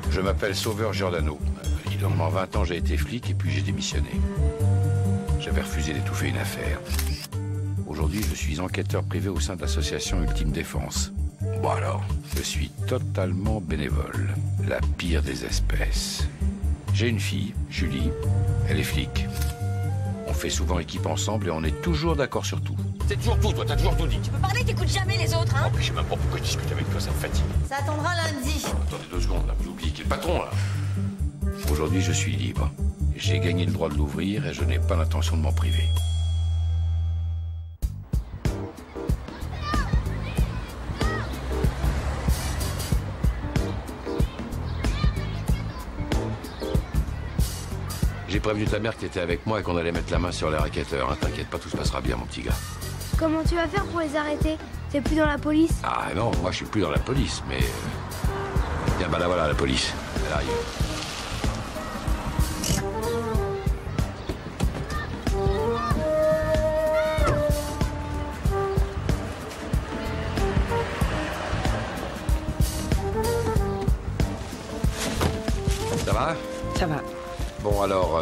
Je m'appelle Sauveur Giordano. Il y a 20 ans, j'ai été flic et puis j'ai démissionné. J'avais refusé d'étouffer une affaire. Aujourd'hui, je suis enquêteur privé au sein de l'association Ultime Défense. Bon alors, je suis totalement bénévole. La pire des espèces. J'ai une fille, Julie. Elle est flic. On fait souvent équipe ensemble et on est toujours d'accord sur tout. C'est toujours tout, toi, t'as toujours tout dit. Tu peux parler, t'écoutes jamais les autres, hein? Oh, mais je sais même pas pourquoi je discute avec toi, ça me fatigue. Ça attendra lundi. Attendez 2 secondes, là, j'ai oublié qui est le patron, là. Aujourd'hui, je suis libre. J'ai gagné le droit de l'ouvrir et je n'ai pas l'intention de m'en priver. J'ai prévenu ta mère que t'étais avec moi et qu'on allait mettre la main sur les racketteurs. Hein. T'inquiète pas, tout se passera bien, mon petit gars. Comment tu vas faire pour les arrêter? T'es plus dans la police? Ah non, moi je suis plus dans la police, mais... Tiens, bah là voilà, la police. Elle arrive. Ça va? Ça va. Bon alors,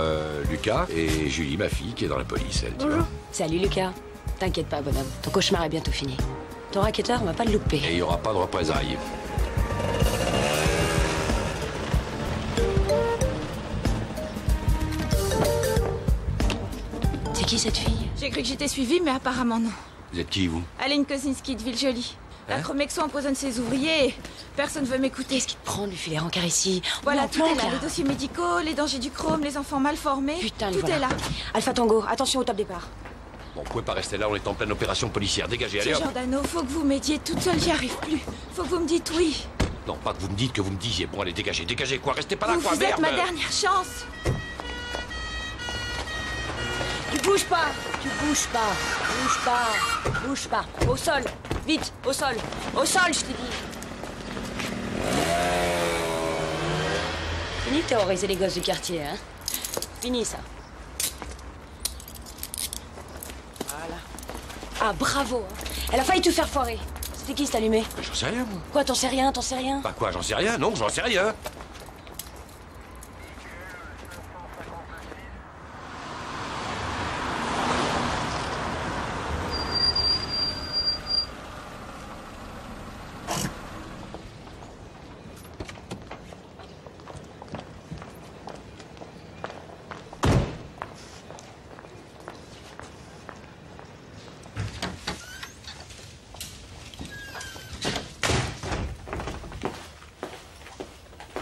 Lucas et Julie, ma fille, qui est dans la police, elle, tu vois. Bonjour. Salut Lucas. T'inquiète pas, bonhomme. Ton cauchemar est bientôt fini. Ton racketteur, on va pas le louper. Et il n'y aura pas de représailles. C'est qui cette fille? J'ai cru que j'étais suivie, mais apparemment non. Vous êtes qui, vous? Aline Kosinski de Villejolie. La Hein? Chromexo empoisonne ses ouvriers et personne veut m'écouter. Qu'est-ce qui te prend de lui filer en car ici? Voilà, tout est là. là. Les dossiers médicaux, les dangers du chrome, les enfants mal formés. Putain, tout est là. Alpha Tango, attention au top départ. Bon, vous pouvez pas rester là, on est en pleine opération policière. Dégagez, allez Monsieur hop. Giordano, faut que vous m'aidiez. Toute seule, j'y arrive plus. Faut que vous me dites oui. Non, pas que vous me dites, que vous me disiez. Bon, allez, dégagez, dégagez quoi? Restez pas là, Vous, quoi, vous êtes merde! ma dernière chance. Tu bouges pas. Tu bouges pas. Bouge pas. Bouge pas. Au sol. Vite, au sol. Au sol, je t'ai dit. Fini de terroriser les gosses du quartier, hein? Fini, ça. Voilà. Ah, bravo, hein. Elle a failli te faire foirer. C'était qui, cet allumé? J'en sais rien, moi. Quoi, t'en sais rien, t'en sais rien? Bah quoi, j'en sais rien? Non, j'en sais rien.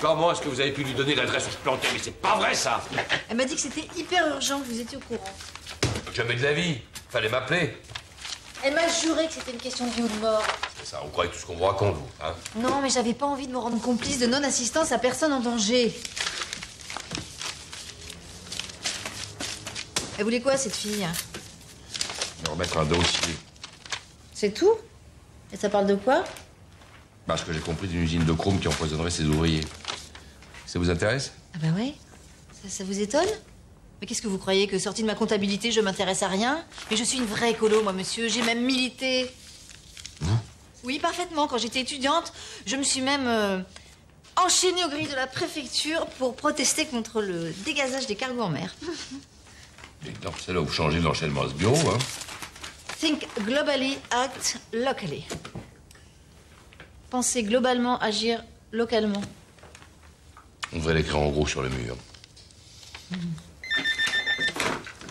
Comment est-ce que vous avez pu lui donner l'adresse où je plantais? Mais c'est pas vrai, ça! Elle m'a dit que c'était hyper urgent, que vous étiez au courant. Jamais de la vie. Fallait m'appeler. Elle m'a juré que c'était une question de vie ou de mort. C'est ça, on croyait tout ce qu'on vous raconte, vous, hein? Non, mais j'avais pas envie de me rendre complice de non-assistance à personne en danger. Elle voulait quoi, cette fille? Me remettre un dossier. C'est tout? Et ça parle de quoi? Parce que j'ai compris d'une usine de chrome qui empoisonnerait ses ouvriers. Ça vous intéresse? Ah bah ouais. Ça vous étonne? Mais qu'est-ce que vous croyez, que sortie de ma comptabilité, je m'intéresse à rien? Mais je suis une vraie écolo, moi, monsieur. J'ai même milité. Oui, parfaitement. Quand j'étais étudiante, je me suis même enchaînée aux grilles de la préfecture pour protester contre le dégazage des cargos en mer. Donc, c'est là où vous changez l'enchaînement ce bureau, hein? Think globally, act locally. Penser globalement, agir localement. On devrait l'écrire en gros sur le mur.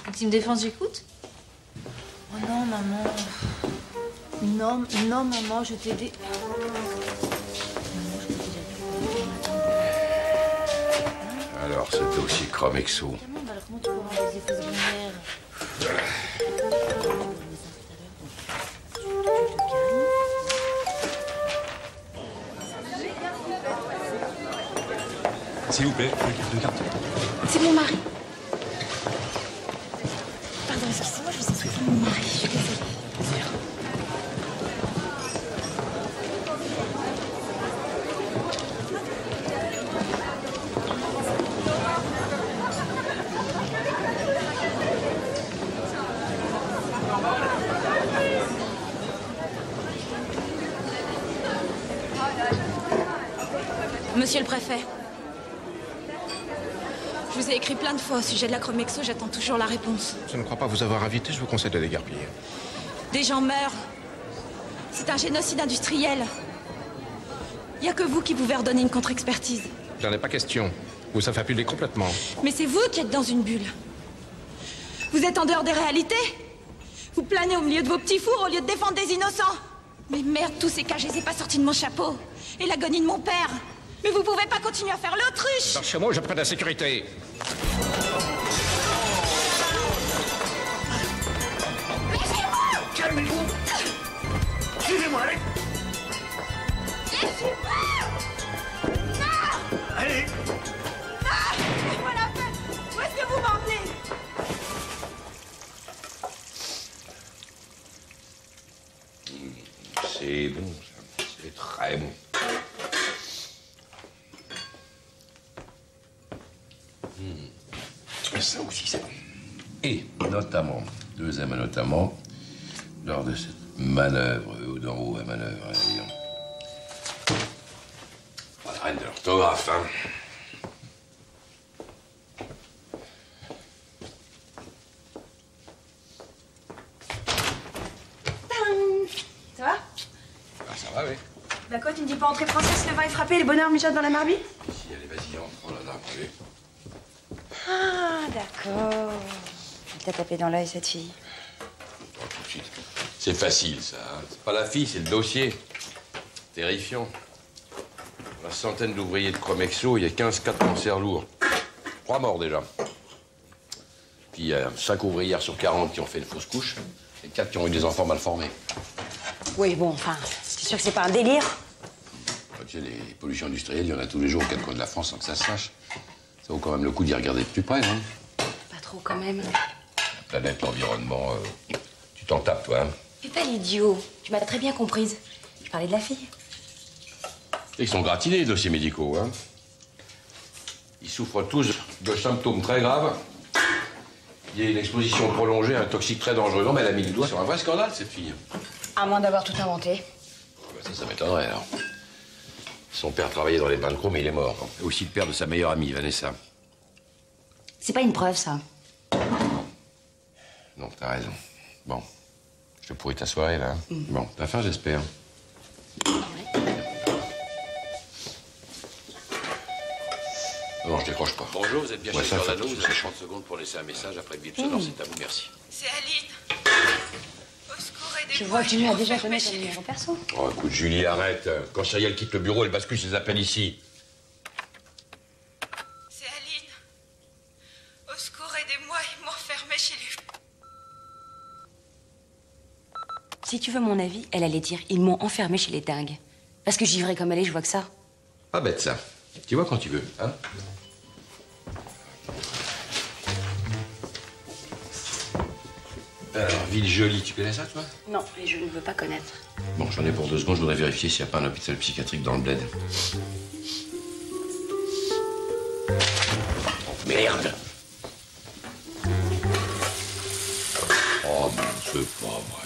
Ultime Défense, j'écoute? Oh non, maman. Non, non, maman, je t'ai dit... Alors, ce dossier Chromexo. Alors, comment tu peux avoir des effets secondaires? S'il vous plaît, deux cartes. C'est mon mari. Pardon, excusez-moi, je vous ai souhaité mon mari. Je suis désolée. Monsieur le préfet, Je vous ai écrit plein de fois au sujet de la Chromexo, j'attends toujours la réponse. Je ne crois pas vous avoir invité, je vous conseille de déguerpiller. Des gens meurent. C'est un génocide industriel. Il n'y a que vous qui pouvez redonner une contre-expertise. J'en ai pas question. Vous ça fait appuyer complètement. Mais c'est vous qui êtes dans une bulle. Vous êtes en dehors des réalités. Vous planez au milieu de vos petits fours au lieu de défendre des innocents. Mais merde, tous ces cas, je les ai pas sortis de mon chapeau. Et l'agonie de mon père. Mais vous pouvez pas continuer à faire l'autruche. Par chez moi, je prête la sécurité. Calmez-vous. Suivez-moi, allez. Allez. Laissez-moi la paix. Où est-ce que vous m'emmenez? C'est bon, ça. C'est très bon. Ça aussi, c'est bon. Et notamment, deuxième notamment, lors de cette manœuvre, d'en haut à manœuvre, hein, disons. Pas la reine de l'orthographe, hein. Ça va? Ah, ça va, oui. Bah quoi, tu ne dis pas entrée française, le vin est frappé, les bonheurs mijotent dans la marmite? Si, allez, vas-y, entre, oh là, là, allez. Ah, d'accord. Il t'a tapé dans l'œil, cette fille. Oh, tout de suite. C'est facile, ça. Hein. C'est pas la fille, c'est le dossier. Terrifiant. La centaine d'ouvriers de Chromexo, il y a 15 cas de cancer lourd. 3 morts, déjà. Puis il y a 5 ouvrières sur 40 qui ont fait une fausse couche et 4 qui ont eu des enfants mal formés. Oui, bon, enfin, c'est sûr que c'est pas un délire. Tu sais, les pollutions industrielles, il y en a tous les jours aux 4 coins de la France sans que ça se sache. Ça vaut quand même le coup d'y regarder de plus près, hein. Pas trop, quand même. La planète, l'environnement, tu t'en tapes, toi, hein. Fais pas l'idiot. Tu m'as très bien comprise. Je parlais de la fille. Ils sont gratinés, les dossiers médicaux, hein. Ils souffrent tous de symptômes très graves. Il y a une exposition prolongée à un toxique très dangereux. Non, mais elle a mis le doigt sur un vrai scandale, cette fille. À moins d'avoir tout inventé. Ça m'étonnerait, alors. Son père travaillait dans les bains de chrome, mais il est mort. Et aussi le père de sa meilleure amie, Vanessa. C'est pas une preuve, ça. Non, t'as raison. Bon. Je te pourris ta soirée, là. Hein. Bon, t'as faim, j'espère. Non, je décroche pas. Bonjour, vous êtes bien chez Giordano. Vous avez 30 secondes pour laisser un message après le bip sonore. C'est à vous, merci. C'est Aline. Au secours, aidez-moi. Je vois que tu lui as déjà donné ton numéro perso. Oh, écoute, Julie, arrête. Quand Cyrielle quitte le bureau, elle bascule ses appels ici. C'est Aline. Au secours, aidez-moi. Ils m'ont enfermée chez les... Si tu veux mon avis, elle allait dire ils m'ont enfermée chez les dingues. Parce que givrée comme elle est, je vois que ça. Pas bête, ça. Tu vois quand tu veux, hein. Alors, ville jolie, tu connais ça, toi? Non, et je ne veux pas connaître. Bon, j'en ai pour 2 secondes, je voudrais vérifier s'il n'y a pas un hôpital psychiatrique dans le bled. Oh, merde! Oh, non, c'est pas vrai.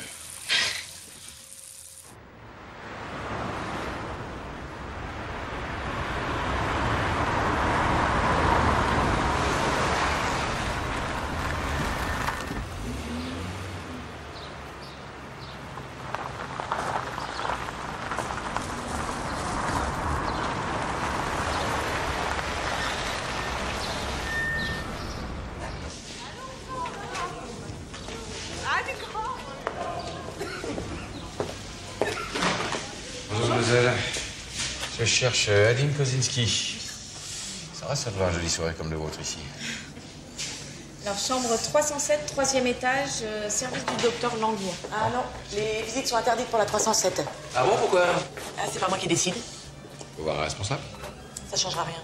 Mademoiselle, je cherche Aline Kozinski. Ça va, ça devrait une jolie soirée comme le vôtre ici. Alors, chambre 307, 3e étage, service du docteur Langlois. Ah non, les visites sont interdites pour la 307. Ah bon, pourquoi? Ah, c'est pas moi qui décide. Faut voir un responsable. Ça changera rien.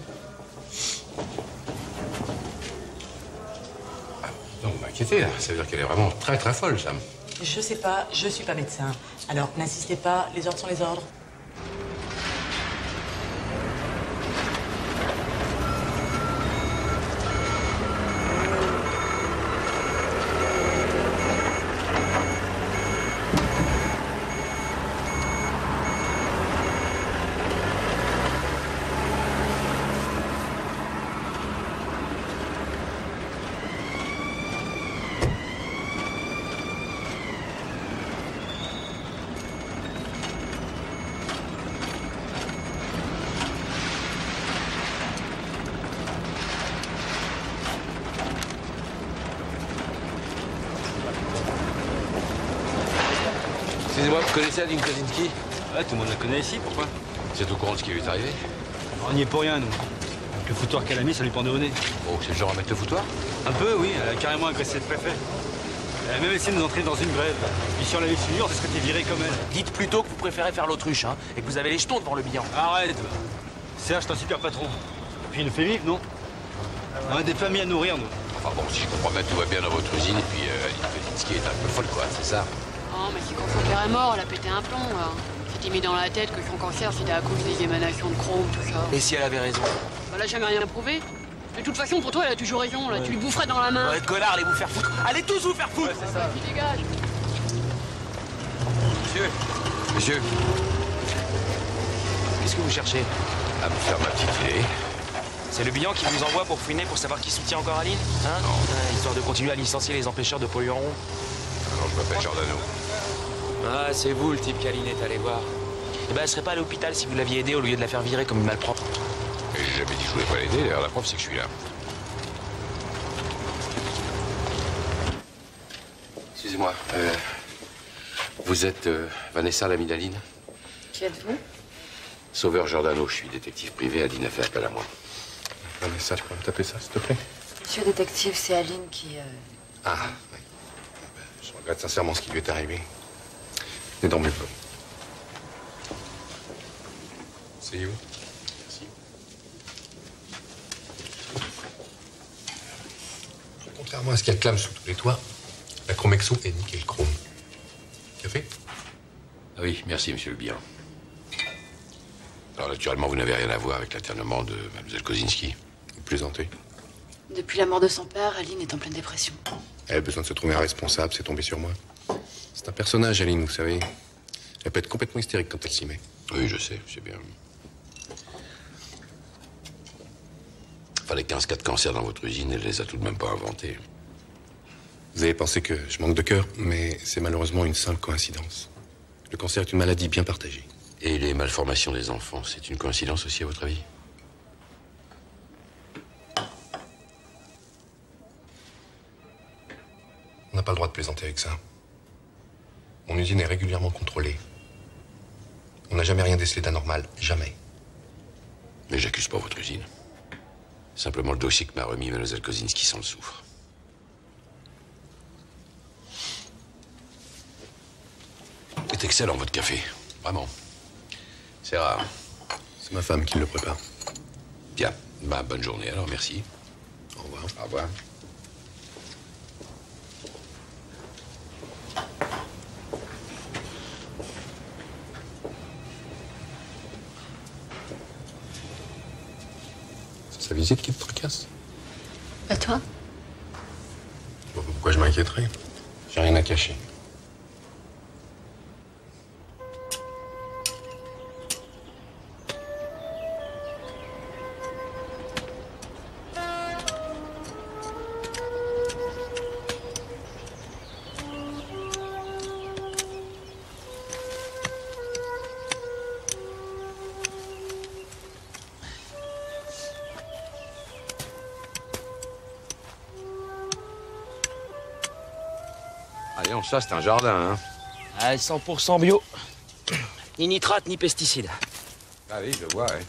Non, vous m'inquiétez, là. Ça veut dire qu'elle est vraiment très, très folle, Sam. Je sais pas, je suis pas médecin. Alors, n'insistez pas, les ordres sont les ordres. Excusez-moi, vous connaissez Aline Kozinski? Ouais, tout le monde la connaît ici, pourquoi? Vous êtes au courant de ce qui lui est arrivé? On n'y est pour rien, nous. Avec le foutoir qu'elle a mis, ça lui pendait au nez. Oh, c'est le genre à mettre le foutoir? Un peu, oui. Elle a carrément agressé le préfet. Elle a même essayé de nous entrer dans une grève. Et si on l'avait suivi, on se serait fait virer comme elle. Dites plutôt que vous préférez faire l'autruche, hein, et que vous avez les jetons devant le bilan. Arrête. Serge, t'es un super patron. Et puis il nous fait vivre, non? On a des familles à nourrir, nous. Enfin bon, si je comprends bien, tout va bien dans votre usine, et puis Aline Kozinski est un peu folle, quoi, c'est ça? Oh, mais c'est quand son père est mort, elle a pété un plomb, là. S'était mis dans la tête que son cancer, c'était à cause des émanations de chrome, tout ça. Et si elle avait raison? Bah, elle a jamais rien prouvé. De toute façon, pour toi, elle a toujours raison, là. Ouais. Tu lui boufferais dans la main. Ouais, connard, allez vous faire foutre. Allez tous vous faire foutre. Ouais, c'est ça. Qui dégage. Monsieur. Qu'est-ce que vous cherchez? À me faire ma petite clé. C'est le bilan qui vous envoie pour fouiner pour savoir qui soutient encore Aline? Hein? Non. Histoire de continuer à licencier les empêcheurs de polluants. Alors, je m'appelle Giordano. Ah, c'est vous le type qu'Aline est allé voir. Eh ben, elle serait pas à l'hôpital si vous l'aviez aidée au lieu de la faire virer comme une malpropre. Et j'ai jamais dit que je voulais pas l'aider, d'ailleurs, la preuve, c'est que je suis là. Excusez-moi, vous êtes Vanessa, l'amie d'Aline? Qui êtes-vous? Sauveur Giordano, je suis détective privé, Aline a fait appel à moi. Vanessa, tu peux me taper ça, s'il te plaît? Monsieur le détective, c'est Aline qui... Ah, oui. Je regrette sincèrement ce qui lui est arrivé. Ne dormez pas. Asseyez-vous. Merci. Contrairement à ce qu'elle clame sous tous les toits, la Chromexo est nickel chrome. Café? Ah oui, merci, monsieur le bilan. Alors, naturellement, vous n'avez rien à voir avec l'internement de Mlle Kozinski. Vous plaisantez. Depuis la mort de son père, Aline est en pleine dépression. Elle a besoin de se trouver un responsable, c'est tombé sur moi. C'est un personnage, Aline, vous savez. Elle peut être complètement hystérique quand elle s'y met. Oui, je sais bien. Enfin, les 15 cas de cancer dans votre usine, elle les a tout de même pas inventés. Vous avez pensé que je manque de cœur, mais c'est malheureusement une simple coïncidence. Le cancer est une maladie bien partagée. Et les malformations des enfants, c'est une coïncidence aussi, à votre avis? On n'a pas le droit de plaisanter avec ça. Mon usine est régulièrement contrôlée. On n'a jamais rien décelé d'anormal, jamais. Mais j'accuse pas votre usine. Simplement le dossier que m'a remis Mlle Kozinski s'en le souffre. C'est excellent, votre café. Vraiment. C'est rare. C'est ma femme qui le prépare. Bien. Bah, bonne journée, alors, merci. Au revoir. Au revoir. C'est sa visite qui te tracasse? À toi? Bon, pourquoi je m'inquiéterais? J'ai rien à cacher. Allez, ça, c'est un jardin, hein. Ah, 100% bio. Ni nitrate, ni pesticides. Ah oui, je vois, ouais.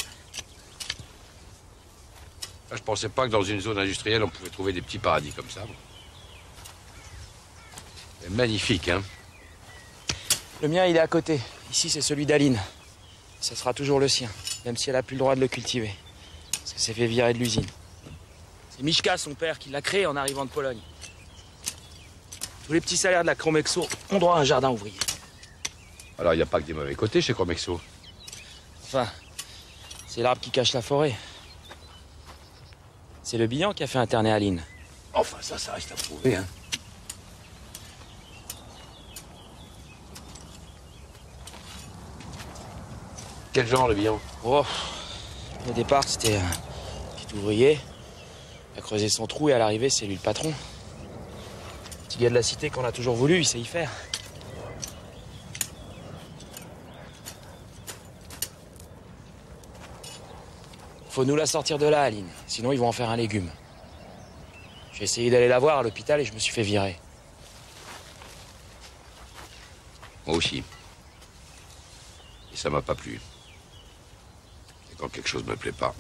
Là, je pensais pas que dans une zone industrielle, on pouvait trouver des petits paradis comme ça. C'est magnifique, hein. Le mien, il est à côté. Ici, c'est celui d'Aline. Ça sera toujours le sien, même si elle a plus le droit de le cultiver. Parce que c'est fait virer de l'usine. C'est Michka, son père, qui l'a créé en arrivant de Pologne. Tous les petits salaires de la Chromexo ont droit à un jardin ouvrier. Alors, il n'y a pas que des mauvais côtés chez Chromexo. Enfin, c'est l'arbre qui cache la forêt. C'est le bilan qui a fait interner Aline. Enfin, ça reste à prouver, hein. Quel genre, le bilan? Oh, au départ, c'était un petit ouvrier. Il a creusé son trou et à l'arrivée, c'est lui le patron. Petit gars de la cité qu'on a toujours voulu, il sait y faire. Faut nous la sortir de là, Aline. Sinon, ils vont en faire un légume. J'ai essayé d'aller la voir à l'hôpital et je me suis fait virer. Moi aussi. ça m'a pas plu. Et quand quelque chose me plaît pas...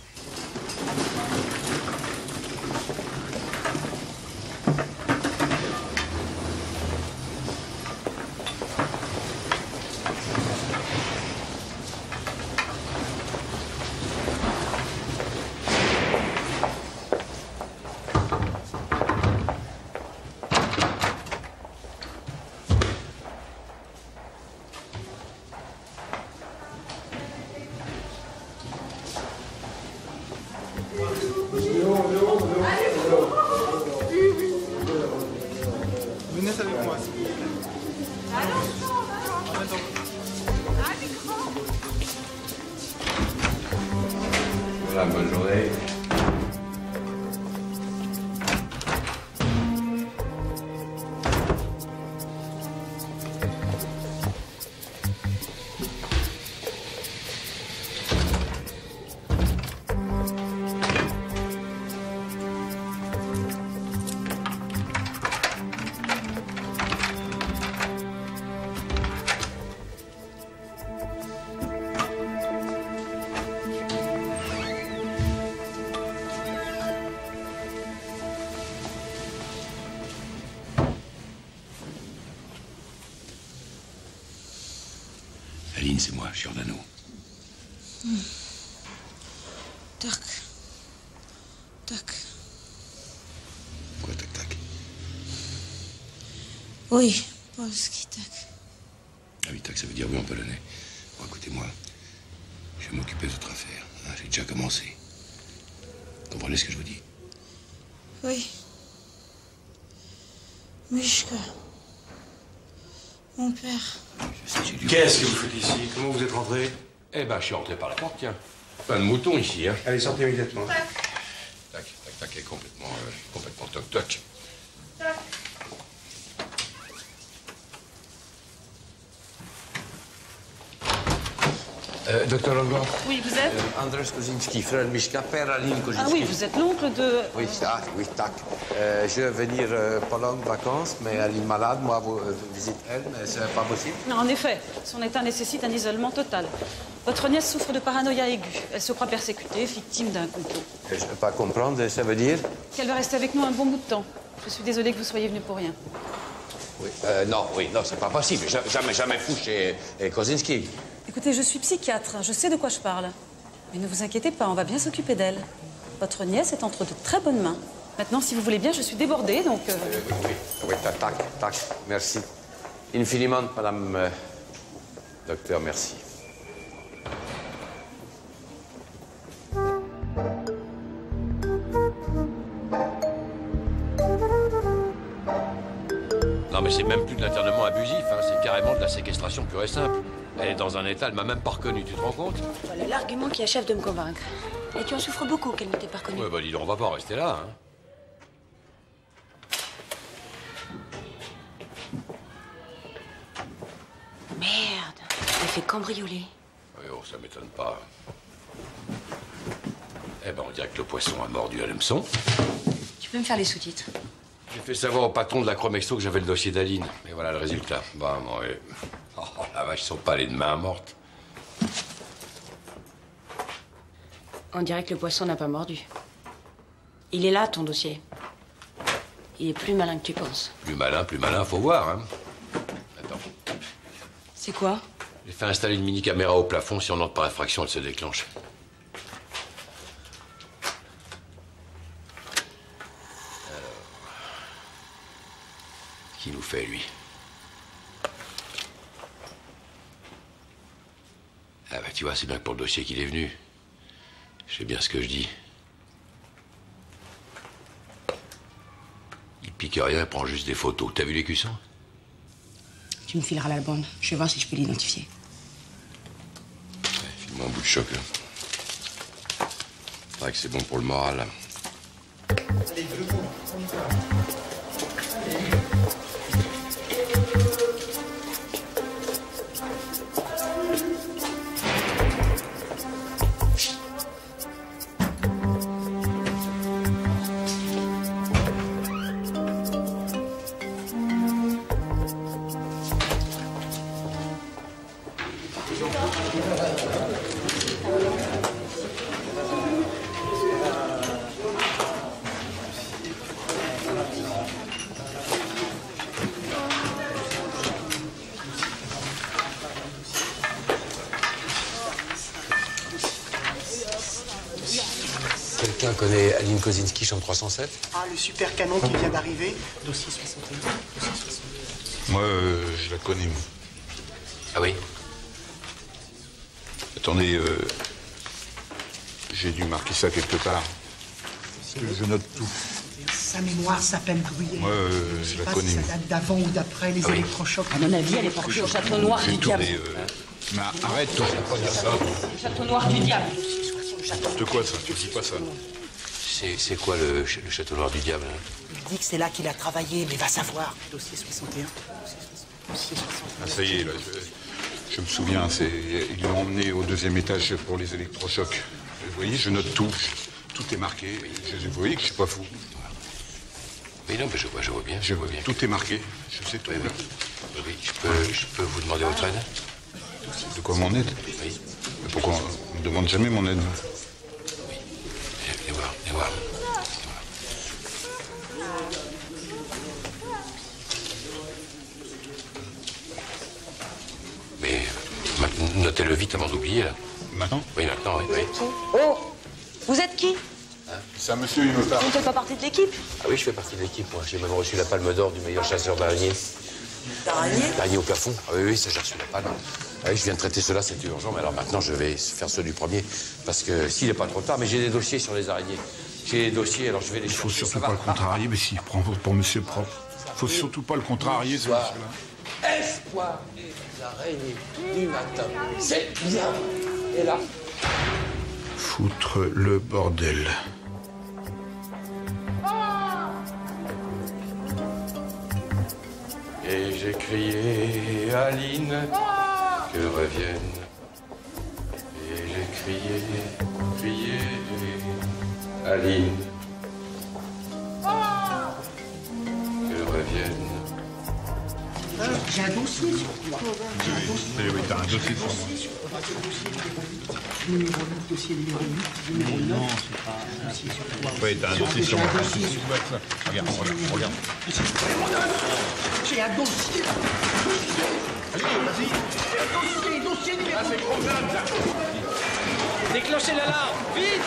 Venez avec moi. Voilà, bonne journée. Aline, c'est moi, Giordano. Tac. Tac. Quoi, tac, tac? Oui, Polski, tac. Ah oui, tac, ça veut dire oui en polonais. Bon, écoutez-moi, je vais m'occuper de votre affaire. Hein, j'ai déjà commencé. Comprenez ce que je vous dis? Oui. Mishka. Mon père. Qu'est-ce que vous faites ici? Comment vous êtes rentré? Eh ben, je suis rentré par la porte, tiens. Pas de mouton ici, hein. Allez, sortez immédiatement. Tac, tac, tac, et complètement toc, toc. Docteur Langlois. Oui, vous êtes Andrzej Kozinski, frère Mishka, père Aline Kozinski. Ah oui, vous êtes l'oncle de... Oui, ça, oui, tac. Je vais venir Pologne vacances, mais elle est malade. Moi, vous visite elle, mais c'est pas possible. Non, en effet, son état nécessite un isolement total. Votre nièce souffre de paranoïa aiguë. Elle se croit persécutée, victime d'un complot. Je ne peux pas comprendre, ça veut dire? Qu'elle va rester avec nous un bon bout de temps. Je suis désolée que vous soyez venu pour rien. Oui, non, c'est pas possible. Jamais fou chez Kozinski. Écoutez, je suis psychiatre, je sais de quoi je parle. Mais ne vous inquiétez pas, on va bien s'occuper d'elle. Votre nièce est entre de très bonnes mains. Maintenant, si vous voulez bien, je suis débordée, donc... Oui, tac, merci. Infiniment, madame... docteur, merci. Non, mais c'est même plus de l'internement abusif, hein. C'est carrément de la séquestration pure et simple. Elle est dans un état, elle m'a même pas reconnu, tu te rends compte? Voilà l'argument qui achève de me convaincre. Et tu en souffres beaucoup qu'elle ne t'ait pas reconnue. Ouais, bah dis donc, on va pas rester là, hein. Merde, elle fait cambrioler. Oui, oh, ça m'étonne pas. Eh ben, on dirait que le poisson a mordu à l'hameçon. Tu peux me faire les sous-titres? J'ai fait savoir au patron de la Chromexo que j'avais le dossier d'Aline. Et voilà le résultat. Bah, ouais. Oh, la vache, ils sont pas les de main morte. On dirait que le poisson n'a pas mordu. Il est là, ton dossier. Il est plus malin que tu penses. Plus malin, faut voir, hein. Attends. C'est quoi? J'ai fait installer une mini-caméra au plafond. Si on entre par effraction, elle se déclenche. Qui nous fait, lui? Ah bah tu vois, c'est bien que pour le dossier qu'il est venu. Je sais bien ce que je dis. Il pique rien, il prend juste des photos. T'as vu l'écusson? Tu me fileras la bande. Je vais voir si je peux l'identifier. Ouais, file-moi un bout de choc, là. C'est vrai que c'est bon pour le moral, là. Allez, debout, on y va. Quelqu'un connaît Aline Kozinski, chambre 307? Ah, le super canon qui vient d'arriver. Dossier 61. Dossier 61. Moi, je la connais, moi. Ah oui? Attendez, j'ai dû marquer ça quelque part. Parce que je note tout. Sa mémoire s'appelle Gruyère. Moi, Je sais je la pas connais. si ça date d'avant ou d'après les électrochocs. À mon avis, elle est portée au château noir du diable. Mais arrête, toi, pas dire ça. Le château noir du diable. N'importe quoi, ça. Tu dis pas ça. C'est quoi le château noir du diable, hein? Il dit que c'est là qu'il a travaillé, mais va savoir. Dossier 61. Dossier 61. Ah, ça y est, là, je me souviens. Ils l'ont emmené au 2e étage pour les électrochocs. Vous voyez, je note tout. Tout est marqué. Vous voyez que je suis pas fou. Oui, non, mais je vois bien. Je vois bien. Tout est marqué. Je sais tout. Oui, oui. Je peux vous demander votre aide? De quoi, mon aide? Oui. Mais pourquoi on me demande jamais mon aide? Venez voir. Mais maintenant, notez-le vite avant d'oublier, là. Maintenant? Oui, maintenant, oui. Oh! Vous êtes qui? Ça, monsieur, il me parle. Vous ne faites pas partie de l'équipe? Ah oui, je fais partie de l'équipe, moi. J'ai même reçu la palme d'or du meilleur chasseur d'araignées. D'araignées? D'araignées au plafond. Ah oui, ça, j'ai reçu la palme. Ah oui, je viens de traiter cela, c'était urgent. Mais alors maintenant, je vais faire ceux du premier. Parce que s'il n'est pas trop tard, mais j'ai des dossiers sur les araignées. J'ai des dossiers, alors je vais les chercher. Il faut surtout pas le contrarier, mais s'il prend pour monsieur propre. Il faut surtout pas le contrarier, ce monsieur-là. Espoir des araignées du matin. C'est bien. Et là? Foutre le bordel. Et j'ai crié Aline qu'elle revienne. Et j'ai crié Aline qu'elle revienne. J'ai un dossier sur toi. Oui, t'as un dossier sur moi. Numéro 9, dossier numéro 8, numéro 9. Non, c'est pas un dossier sur toi. Oui, t'as un dossier sur moi. Regarde. J'ai un dossier. Allez, vas-y. Dossier numéro 9. Déclenchez l'alarme, vite!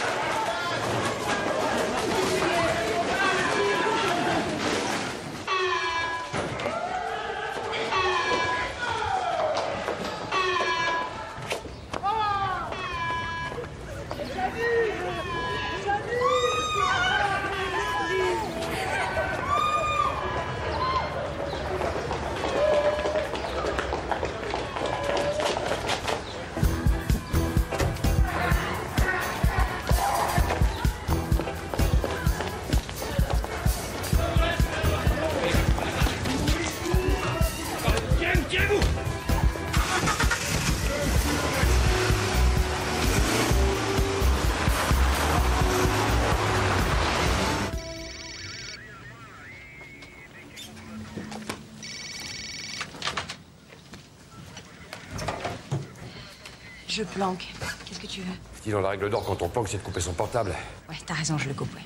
Je planque. Qu'est-ce que tu veux? Dis donc, la règle d'or quand on planque, c'est de couper son portable. Ouais, t'as raison, je le coupe, ouais.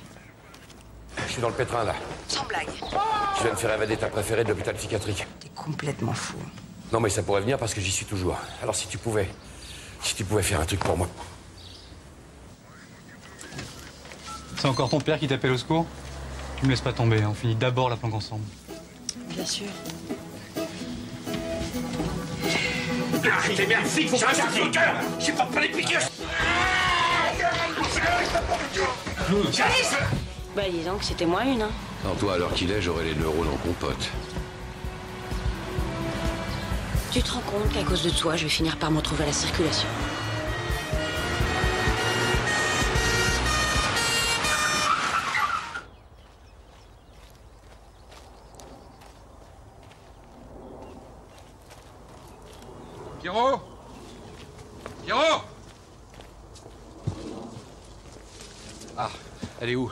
Je suis dans le pétrin, là. Sans blague. Je viens de faire évader ta préférée de l'hôpital psychiatrique. T'es complètement fou. Non, mais ça pourrait venir parce que j'y suis toujours. Alors si tu pouvais faire un truc pour moi. C'est encore ton père qui t'appelle au secours? Tu me laisses pas tomber, hein. On finit d'abord la planque ensemble. Bien sûr. Arrêtez, merde, flic, faut pas faire le cœur. J'ai pas les piqûres. Bah dis donc, c'était moi une, hein. Non, toi, à l'heure qu'il est, j'aurais les neurones en compote. Tu te rends compte qu'à cause de toi, je vais finir par me retrouver à la circulation. Pierrot! Pierrot! Ah, elle est où?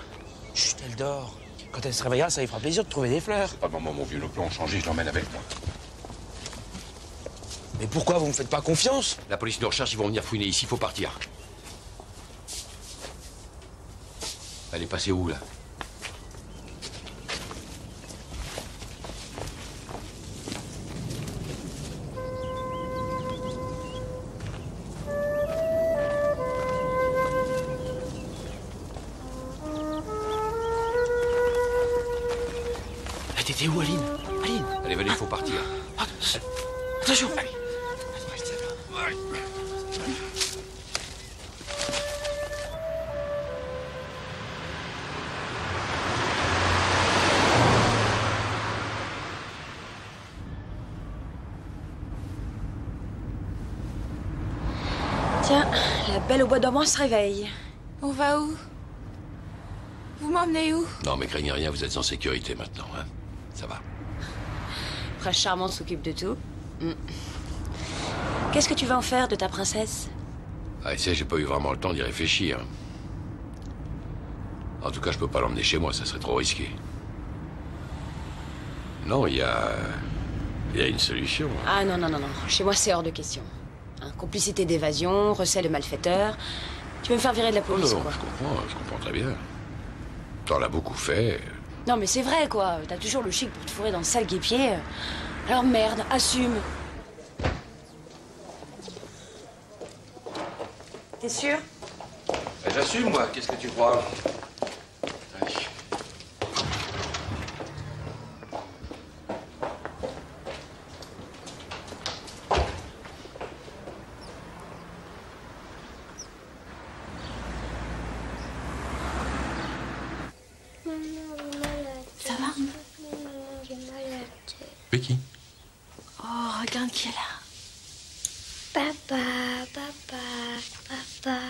Chut, elle dort. Quand elle se réveillera, ça lui fera plaisir de trouver des fleurs. Pas le moment, mon vieux, nos plans ont changé, je l'emmène avec moi. Mais pourquoi vous me faites pas confiance? La police nous recherche, ils vont venir fouiner ici, faut partir. Elle est passée où, là? T'étais où, Aline? Aline? Allez, venez, il faut partir. Attention! Allez. Tiens, la belle au bois dormant se réveille. On va où? Vous m'emmenez où? Non, mais craignez rien, vous êtes en sécurité maintenant, hein. Ça va. Prince charmant s'occupe de tout. Qu'est-ce que tu vas en faire de ta princesse? Ah, et ça, j'ai pas eu vraiment le temps d'y réfléchir. En tout cas, je peux pas l'emmener chez moi, ça serait trop risqué. Non, il y a une solution. Ah non, non, non, non. Chez moi, c'est hors de question. Hein, complicité d'évasion, recel de malfaiteur. Tu veux me faire virer de la police, non, quoi. je comprends très bien. T'en as beaucoup fait. Non, mais c'est vrai, quoi. T'as toujours le chic pour te fourrer dans le sale guépier. Alors merde, assume. T'es sûr? J'assume, moi. Qu'est-ce que tu crois? Allez. Ça va? Becky. Oh, regarde qui est là. Papa, papa.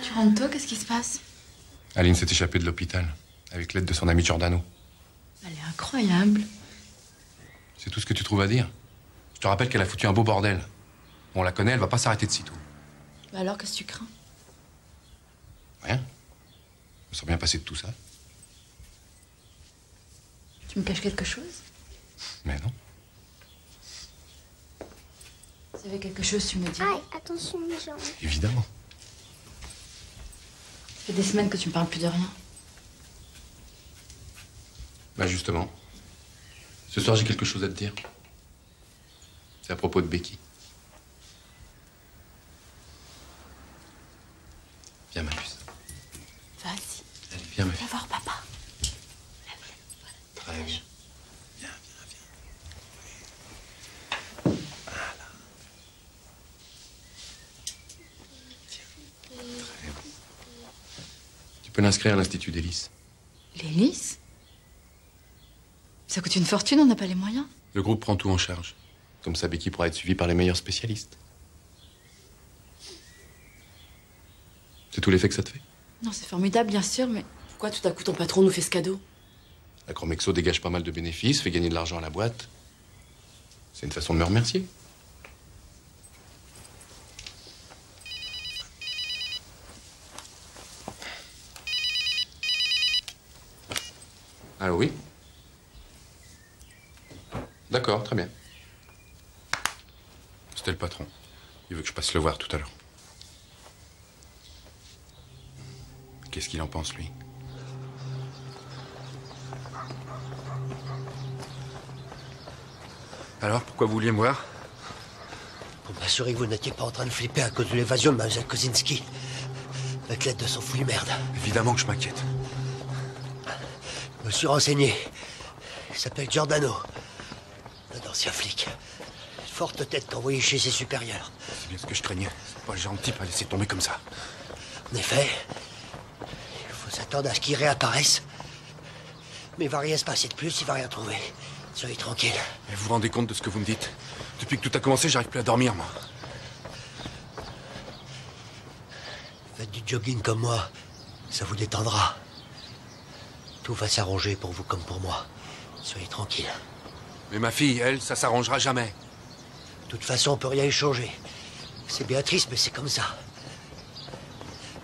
Tu rentres tôt, qu'est-ce qui se passe? Aline s'est échappée de l'hôpital, avec l'aide de son ami Giordano. Elle est incroyable. C'est tout ce que tu trouves à dire? Je te rappelle qu'elle a foutu un beau bordel. On la connaît, elle va pas s'arrêter de sitôt. Bah alors, qu'est-ce que tu crains? Rien. Je me sens bien passé de tout ça. Tu me caches quelque chose? Mais non. S'il y avait quelque chose, tu me dis. Aïe, attention mes jambes. Évidemment. Ça fait des semaines que tu me parles plus de rien. Bah justement. Ce soir, j'ai quelque chose à te dire. C'est à propos de Becky. Viens, Malus. Vas-y. Allez, viens, ma Viens voir papa. Très bien. Viens. Voilà. Tiens. Très bien. Tu peux l'inscrire à l'Institut d'Hélice. L'hélice? Ça coûte une fortune, on n'a pas les moyens. Le groupe prend tout en charge. Comme ça, Becky pourra être suivie par les meilleurs spécialistes. C'est tout l'effet que ça te fait? Non, c'est formidable, bien sûr, mais pourquoi tout à coup ton patron nous fait ce cadeau? La Chromexo dégage pas mal de bénéfices, fait gagner de l'argent à la boîte. C'est une façon de me remercier. Allô, oui? D'accord, très bien. C'était le patron. Il veut que je passe le voir tout à l'heure. Qu'est-ce qu'il en pense, lui? Alors, pourquoi vous vouliez me voir? Pour m'assurer que vous n'étiez pas en train de flipper à cause de l'évasion de Mlle Kozinski. Avec l'aide de son fouille merde. Évidemment que je m'inquiète. Je me suis renseigné. Il s'appelle Giordano. Un ancien flic. Forte tête envoyée chez ses supérieurs. C'est bien ce que je craignais. C'est pas le genre de type à laisser tomber comme ça. En effet, il faut s'attendre à ce qu'il réapparaisse. Mais il va rien se passer de plus, il va rien trouver. Soyez tranquille. Et vous vous rendez compte de ce que vous me dites? Depuis que tout a commencé, j'arrive plus à dormir, moi. Faites du jogging comme moi, ça vous détendra. Tout va s'arranger pour vous comme pour moi. Soyez tranquille. Mais ma fille, elle, ça s'arrangera jamais. De toute façon, on peut rien échanger. C'est Béatrice, mais c'est comme ça.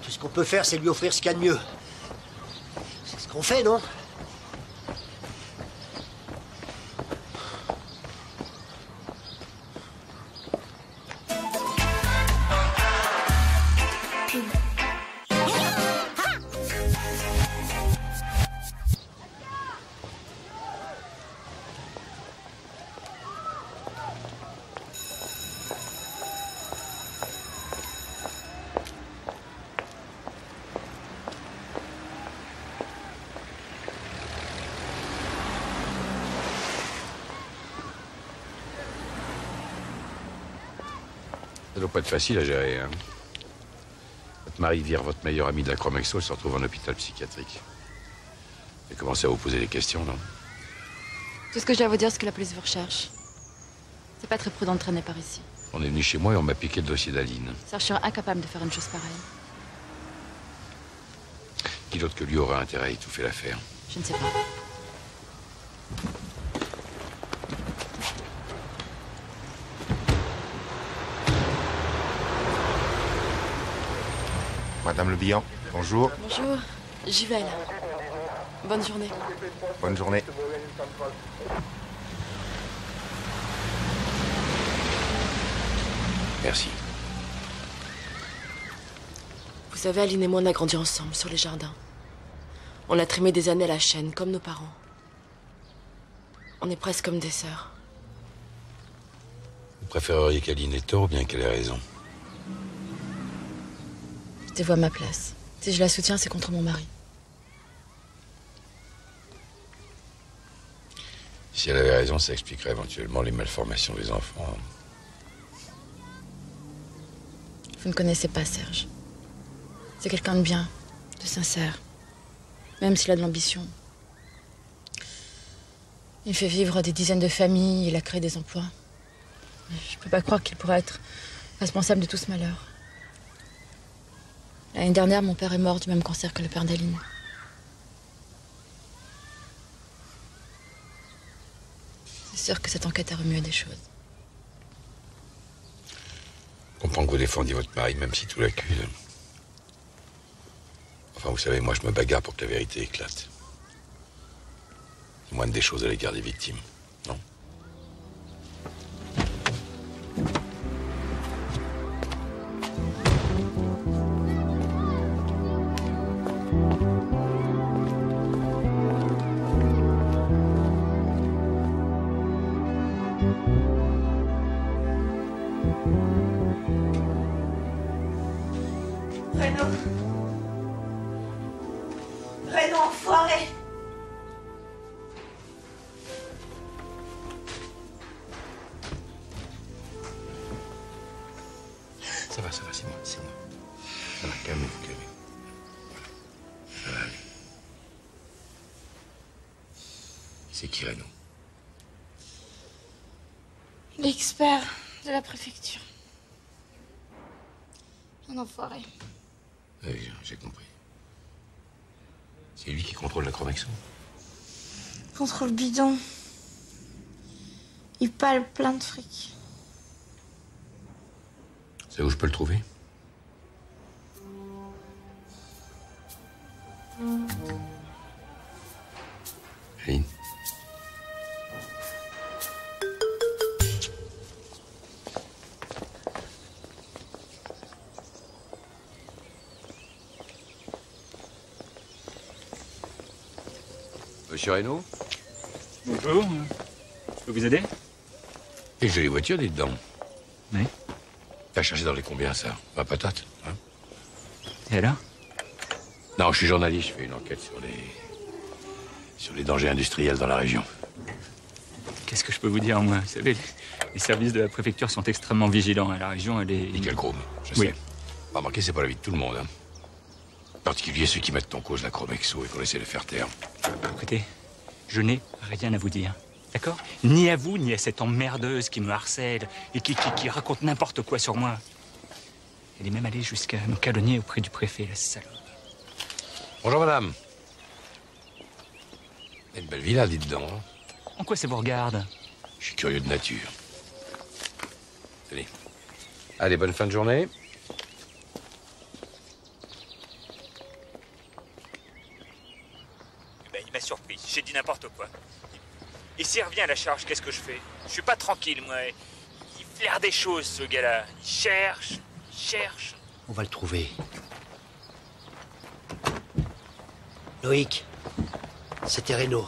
Tout ce qu'on peut faire, c'est lui offrir ce qu'il y a de mieux. C'est ce qu'on fait, non? Ça doit pas être facile à gérer, hein. Votre mari vire votre meilleur ami de la Chromexo, elle se retrouve en hôpital psychiatrique. Vous avez commencé à vous poser des questions, non? Tout ce que j'ai à vous dire, c'est que la police vous recherche. C'est pas très prudent de traîner par ici. On est venu chez moi et on m'a piqué le dossier d'Aline. Serge serait incapable de faire une chose pareille. Qui d'autre que lui aurait intérêt à étouffer l'affaire? Je ne sais pas. Madame Le Bihan, bonjour. Bonjour, j'y vais là. Bonne journée. Bonne journée. Merci. Vous savez, Aline et moi, on a grandi ensemble sur les jardins. On a trimé des années à la chaîne, comme nos parents. On est presque comme des sœurs. Vous préféreriez qu'Aline ait tort ou bien qu'elle ait raison? Je dévoue à ma place. Si je la soutiens, c'est contre mon mari. Si elle avait raison, ça expliquerait éventuellement les malformations des enfants. Vous ne connaissez pas Serge. C'est quelqu'un de bien, de sincère. Même s'il a de l'ambition. Il fait vivre des dizaines de familles, il a créé des emplois. Je peux pas croire qu'il pourrait être responsable de tout ce malheur. L'année dernière, mon père est mort du même cancer que le père d'Aline. C'est sûr que cette enquête a remué des choses. Je comprends que vous défendiez votre mari, même si tout l'accuse. Enfin, vous savez, moi, je me bagarre pour que la vérité éclate. C'est moindre des choses à l'égard des victimes, non? Renaud, enfoiré! Ça va, c'est moi, c'est moi. Ça va, calmez-vous, calmez-vous. Voilà. Ça va aller. C'est qui, Renaud? L'expert de la préfecture. Un enfoiré. Oui, j'ai compris. C'est lui qui contrôle la Chromexo. Contrôle bidon. Il pâle plein de fric. C'est où je peux le trouver? Aline? Monsieur Renaud? Bonjour. Je peux vous aider? Quelle jolie voiture, dites donc. Oui. T'as cherché dans les combien, ça? Ma patate, hein? Et alors? Non, je suis journaliste, je fais une enquête sur les dangers industriels dans la région. Qu'est-ce que je peux vous dire, moi? Vous savez, les services de la préfecture sont extrêmement vigilants. La région, elle est... Nickel Chrome, je sais. Remarquez, c'est pas la vie de tout le monde, hein. En particulier ceux qui mettent en cause la Chromexo, il faut laisser les faire taire. Écoutez, je n'ai rien à vous dire. D'accord? Ni à vous, ni à cette emmerdeuse qui me harcèle et qui raconte n'importe quoi sur moi. Elle est même allée jusqu'à me calomnier auprès du préfet, la salope. Bonjour, madame. Une belle villa, dites donc. Hein. En quoi ça vous regarde? Je suis curieux de nature. Tenez. Allez, bonne fin de journée. Ben, il m'a surpris. J'ai dit n'importe quoi. Et s'il revient à la charge, qu'est-ce que je fais? Je suis pas tranquille, moi. Il flaire des choses, ce gars-là. Il cherche. On va le trouver. Loïc, c'était Renaud.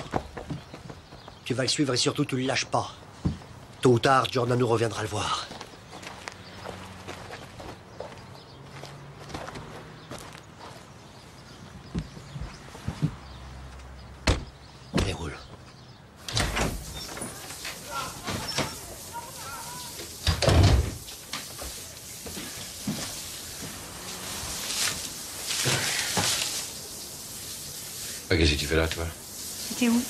Tu vas le suivre et surtout tu le lâches pas. Tôt ou tard, Giordano reviendra le voir. Déroule. Qu'est-ce que tu fais là, toi? T'es où?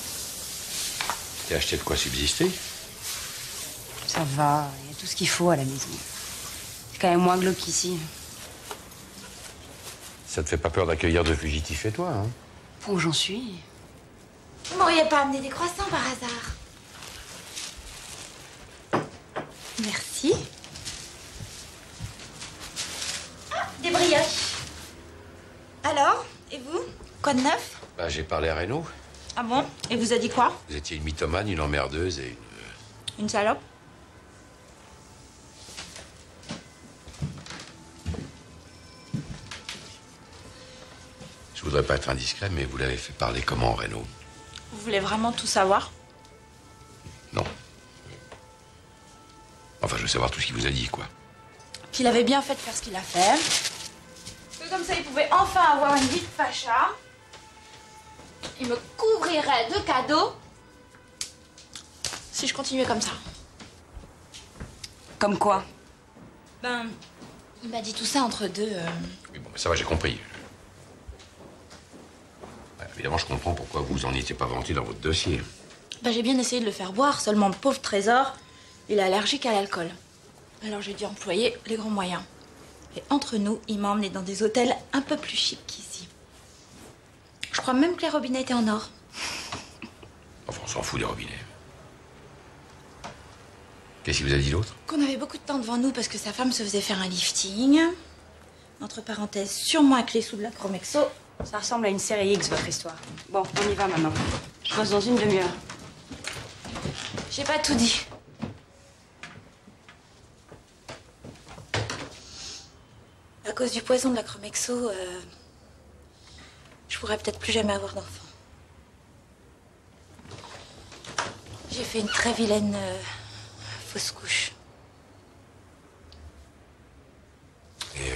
T'as acheté de quoi subsister? Ça va, il y a tout ce qu'il faut à la maison. C'est quand même moins glauque qu'ici. Ça te fait pas peur d'accueillir de fugitifs chez toi, hein? Où j'en suis? Vous m'auriez pas amené des croissants par hasard? Merci. Ah, des brioches. Alors, et vous? Quoi de neuf? Bah, j'ai parlé à Reynaud. Ah bon? Et vous a dit quoi? Vous étiez une mythomane, une emmerdeuse et une... Une salope? Je voudrais pas être indiscret, mais vous l'avez fait parler comment, Reynaud? Vous voulez vraiment tout savoir? Non. Enfin, je veux savoir tout ce qu'il vous a dit, quoi. Qu'il avait bien fait de faire ce qu'il a fait. Que comme ça, il pouvait enfin avoir une vie de pacha. Il me couvrirait de cadeaux si je continuais comme ça. Comme quoi? Ben, il m'a dit tout ça entre deux. Oui, bon, mais ça va, j'ai compris. Ouais, évidemment, je comprends pourquoi vous en étiez pas vanté dans votre dossier. Ben, j'ai bien essayé de le faire boire, seulement le pauvre Trésor, il est allergique à l'alcool. Alors j'ai dû employer les grands moyens. Et entre nous, il m'a emmené dans des hôtels un peu plus chics qu'ici. Je crois même que les robinets étaient en or. Enfin, on s'en fout des robinets. Qu'est-ce qu'il vous a dit l'autre? Qu'on avait beaucoup de temps devant nous parce que sa femme se faisait faire un lifting. Entre parenthèses, sûrement avec les sous de la Chromexo. Ça ressemble à une série X, votre histoire. Bon, on y va maintenant. Je pose dans une demi-heure. J'ai pas tout dit. À cause du poison de la Chromexo, je pourrais peut-être plus jamais avoir d'enfant. J'ai fait une très vilaine fausse couche. Et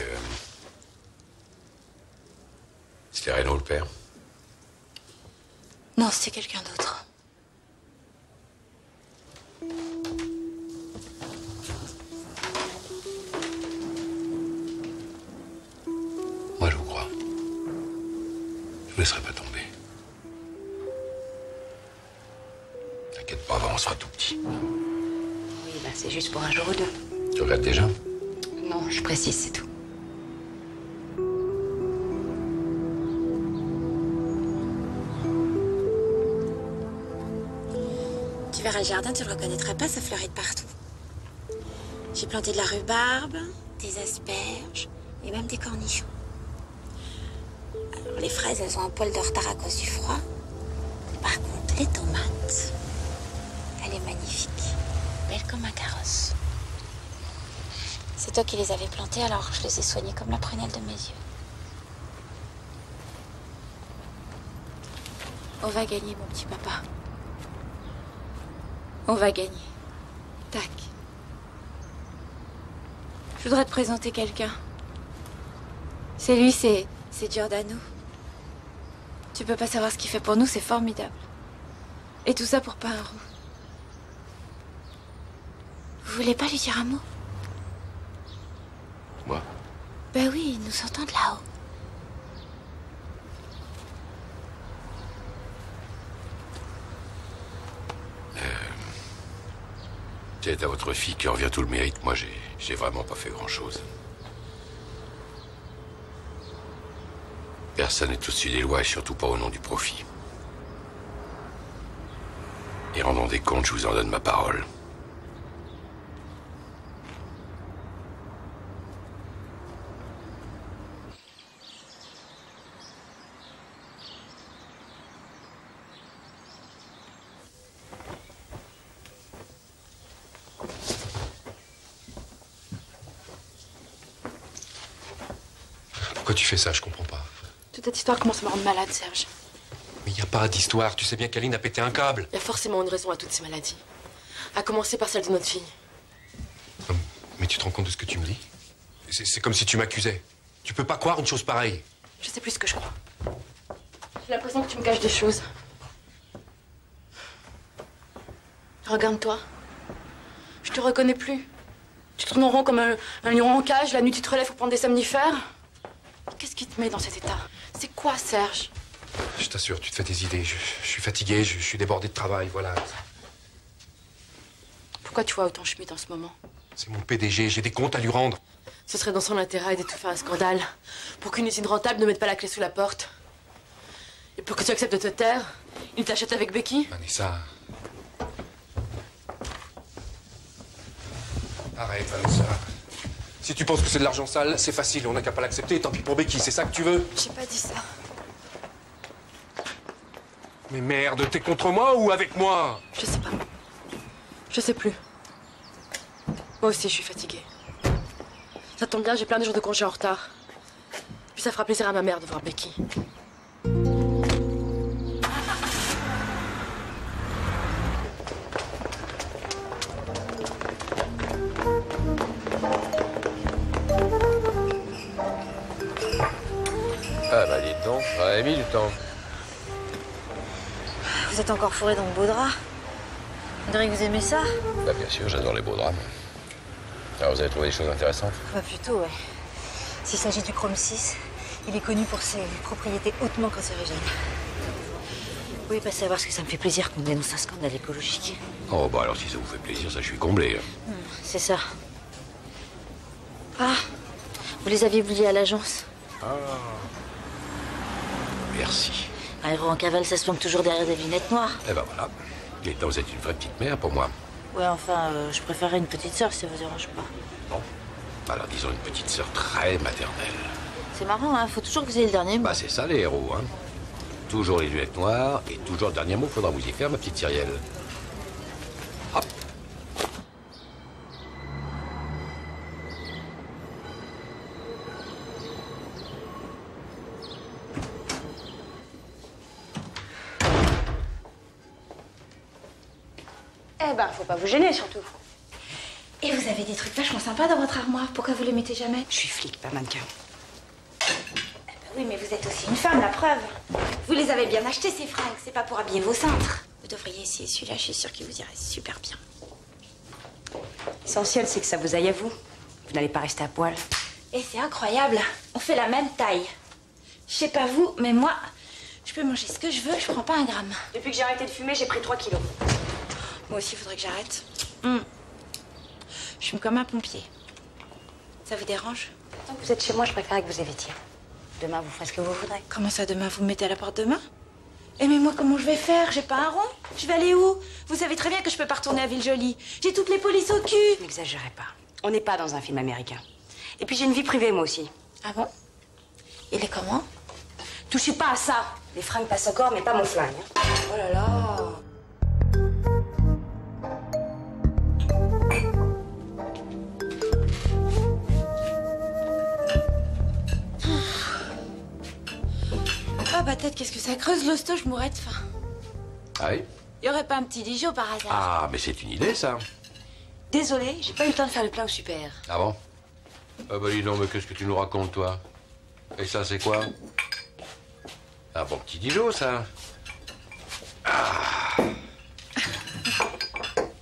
c'était Reynaud, le père? Non, c'était quelqu'un d'autre. Moi, je vous crois. Je vous laisserai pas tomber. T'inquiète pas, on sera tout petit. Oui, bah c'est juste pour un jour ou deux. Tu regrettes déjà? Non, je précise, c'est tout. Tu verras le jardin, tu le reconnaîtras pas, ça fleurit de partout. J'ai planté de la rhubarbe, des asperges et même des cornichons. Alors les fraises, elles ont un poil de retard à cause du froid. Par contre, les tomates, elle est magnifique, belle comme un carrosse. C'est toi qui les avais plantées, alors je les ai soignées comme la prunelle de mes yeux. On va gagner, mon petit papa. On va gagner. Tac. Je voudrais te présenter quelqu'un. C'est lui, c'est Giordano. Tu peux pas savoir ce qu'il fait pour nous, c'est formidable. Et tout ça pour pas un rond. Vous voulez pas lui dire un mot? Moi? Ben oui, il nous entend de là-haut. C'est à votre fille qui revient tout le mérite. Moi, j'ai vraiment pas fait grand-chose. Personne n'est au-dessus des lois et surtout pas au nom du profit. Et rendons des comptes, je vous en donne ma parole. Pourquoi tu fais ça? Je comprends pas. Toute cette histoire commence à me rendre malade, Serge. Mais il n'y a pas d'histoire. Tu sais bien qu'Aline a pété un câble. Il y a forcément une raison à toutes ces maladies. À commencer par celle de notre fille. Mais tu te rends compte de ce que tu me dis? C'est comme si tu m'accusais. Tu peux pas croire une chose pareille. Je sais plus ce que je crois. J'ai l'impression que tu me caches des choses. Regarde-toi. Je te reconnais plus. Tu tournes en rond comme un lion en cage. La nuit, tu te relèves pour prendre des somnifères. Qu'est-ce qui te met dans cet état? C'est quoi, Serge? Je t'assure, tu te fais des idées. Je suis fatigué, je suis débordé de travail, voilà. Pourquoi tu vois autant Schmitt en ce moment? C'est mon PDG, j'ai des comptes à lui rendre. Ce serait dans son intérêt d'étouffer un scandale. Pour qu'une usine rentable ne mette pas la clé sous la porte. Et pour que tu acceptes de te taire, il t'achète avec Becky? Vanessa. Arrête, Vanessa. Si tu penses que c'est de l'argent sale, c'est facile, on n'a qu'à pas l'accepter, tant pis pour Becky, c'est ça que tu veux? J'ai pas dit ça. Mais merde, t'es contre moi ou avec moi? Je sais pas. Je sais plus. Moi aussi, je suis fatiguée. Ça tombe bien, j'ai plein de jours de congé en retard. Puis ça fera plaisir à ma mère de voir Becky. Ah bah dites donc, ça a mis du temps. Vous êtes encore fourré dans le beau drap. On dirait que vous aimez ça. Bah bien sûr, j'adore les beaux drames. Alors vous avez trouvé des choses intéressantes? Bah plutôt, ouais. S'il s'agit du chrome 6, il est connu pour ses propriétés hautement cancérigènes. Oui, pas savoir ce que ça me fait plaisir qu'on dénonce un scandale écologique. Oh bah alors si ça vous fait plaisir, ça je suis comblé. C'est ça. Ah, vous les aviez oubliés à l'agence. Ah. Merci. Un héros en cavale, ça se planque toujours derrière des lunettes noires. Eh ben voilà. Gaëtan, vous êtes une vraie petite mère pour moi. Ouais, enfin, je préférerais une petite sœur si ça vous dérange pas. Bon. Alors disons une petite sœur très maternelle. C'est marrant, hein. Faut toujours que vous ayez le dernier mot. Bah c'est ça les héros, hein. Toujours les lunettes noires et toujours le dernier mot, faudra vous y faire, ma petite Cyrielle. Hop. Eh ben, faut pas vous gêner, surtout. Et vous avez des trucs vachement sympas dans votre armoire. Pourquoi vous les mettez jamais? Je suis flic, pas mannequin. Oui, mais vous êtes aussi une femme, la preuve. Vous les avez bien achetés, ces fringues. C'est pas pour habiller vos cintres. Vous devriez essayer celui-là, je suis sûre qu'il vous irait super bien. L'essentiel, c'est que ça vous aille à vous. Vous n'allez pas rester à poil. Et c'est incroyable. On fait la même taille. Je sais pas vous, mais moi, je peux manger ce que je veux, je prends pas un gramme. Depuis que j'ai arrêté de fumer, j'ai pris 3 kilos. Moi aussi, il faudrait que j'arrête. Je fume comme un pompier. Ça vous dérange? Tant que vous êtes chez moi, je préfère que vous évitiez. Demain, vous ferez ce que vous voudrez. Comment ça, demain, vous me mettez à la porte demain? Eh mais moi, comment je vais faire? J'ai pas un rond. Je vais aller où? Vous savez très bien que je peux pas retourner à Villejolie. J'ai toutes les polices au cul. N'exagérez pas. On n'est pas dans un film américain. Et puis j'ai une vie privée, moi aussi. Ah bon? Il est comment? Touchez pas à ça. Les fringues passent au corps, mais pas mon flingue. Oh là là. Ah bah tête, qu'est-ce que ça creuse l'hosto, je mourrais de faim. Ah oui? Y aurait pas un petit Dijon par hasard? Ah, mais c'est une idée, ça. Désolée, j'ai pas eu le temps de faire le plein au super. Ah bon? Ah bah dis donc, mais qu'est-ce que tu nous racontes, toi? Et ça, c'est quoi? Un bon petit Dijon, ça. Ah.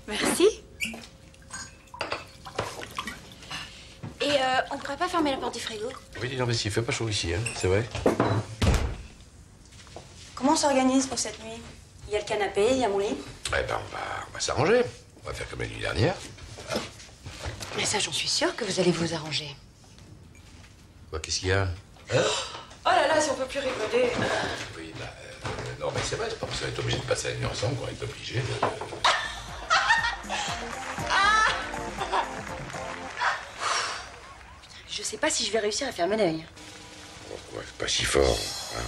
Merci. Et on pourrait pas fermer la porte du frigo? Oui, dis donc, mais s'il fait pas chaud ici, hein, c'est vrai. Comment on s'organise pour cette nuit? Il y a le canapé, il y a mon lit. Eh ben, on va s'arranger. On va faire comme la nuit dernière. Mais ça, j'en suis sûre que vous allez vous arranger. Quoi, qu'est-ce qu'il y a? Oh là là, si on peut plus rigoler. Oui, bah, non, mais c'est vrai, c'est pas parce qu'on est obligé de passer la nuit ensemble qu'on est obligé de... Je sais pas si je vais réussir à fermer l'œil. Ouais, pas si fort. Hein.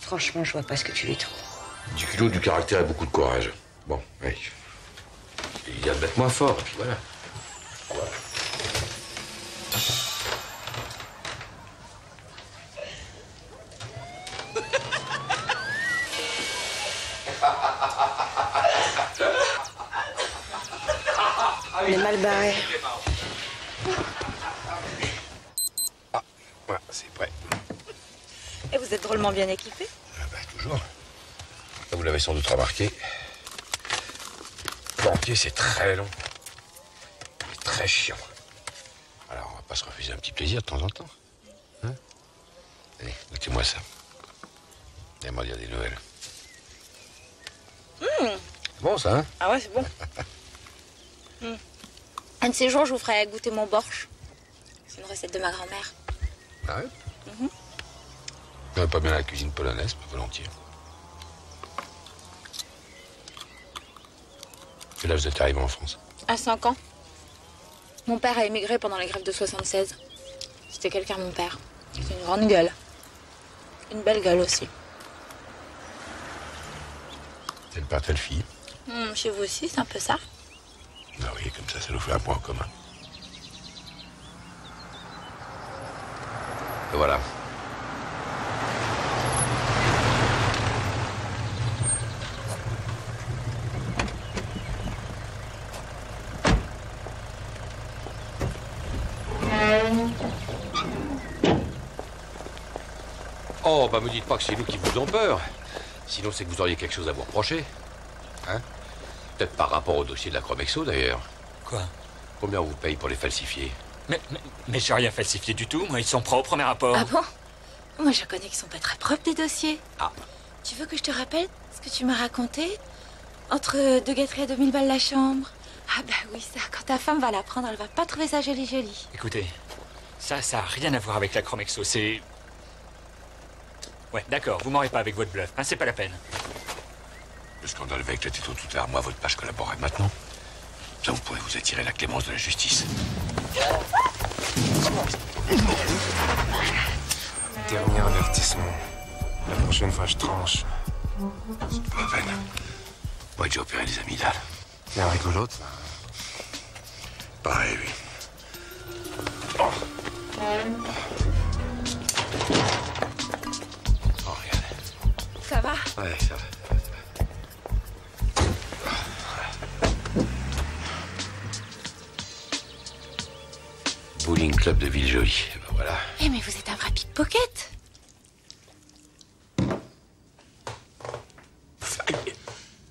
Franchement, je vois pas ce que tu lui trouves. Du culot, du caractère et beaucoup de courage. Bon, oui. Il y a de mettre moins fort, et puis voilà. Voilà. On est mal barré. Ah, voilà, c'est prêt. Et vous êtes drôlement bien équipé. Ah bah, toujours. Vous l'avez sans doute remarqué. Planter, c'est très long. Et très chiant. Alors, on va pas se refuser un petit plaisir de temps en temps. Hein? Allez, goûtez-moi ça. Viens-moi dire des nouvelles. Bon, ça, hein? Ah ouais, c'est bon. Un de ces jours, je vous ferai goûter mon borsch. C'est une recette de ma grand-mère. Ah ouais? J'aime pas bien la cuisine polonaise, mais volontiers. Et là, vous êtes arrivé en France? À 5 ans. Mon père a émigré pendant les grèves de 76. C'était quelqu'un, mon père. C'était une grande gueule. Une belle gueule aussi. Telle père, telle fille. Chez vous aussi, c'est un peu ça. Ah oui, comme ça nous fait un point en commun. Et voilà. Oh, bah me dites pas que c'est nous qui vous ont peur. Sinon, c'est que vous auriez quelque chose à vous reprocher. Hein? Peut-être par rapport au dossier de la Chromexo, d'ailleurs. Quoi? Combien on vous paye pour les falsifier? Mais j'ai rien falsifié du tout. Moi, ils sont propres, mes rapports. Ah bon? Moi, je connais qu'ils sont pas très propres, des dossiers. Ah. Tu veux que je te rappelle ce que tu m'as raconté? Entre 2 gâteries à 2000 balles la chambre. Ah bah oui, ça, quand ta femme va la prendre, elle va pas trouver ça joli. Écoutez, ça a rien à voir avec la Chromexo, c'est... Ouais, d'accord, vous m'aurez pas avec votre bluff, hein, c'est pas la peine. Le scandale va éclater tôt ou tard. Moi, votre page collaborerait maintenant. Ça, vous pourrez vous attirer la clémence de la justice. Dernier avertissement. La prochaine fois, je tranche. C'est pas la peine. Moi, j'ai opéré les amygdales. Bien rigolote, ça. Pareil, oui. Oh, regardez. Ça va? Ouais, ça va. Bowling Club de Villejolie. Ben voilà. Eh mais vous êtes un vrai pickpocket.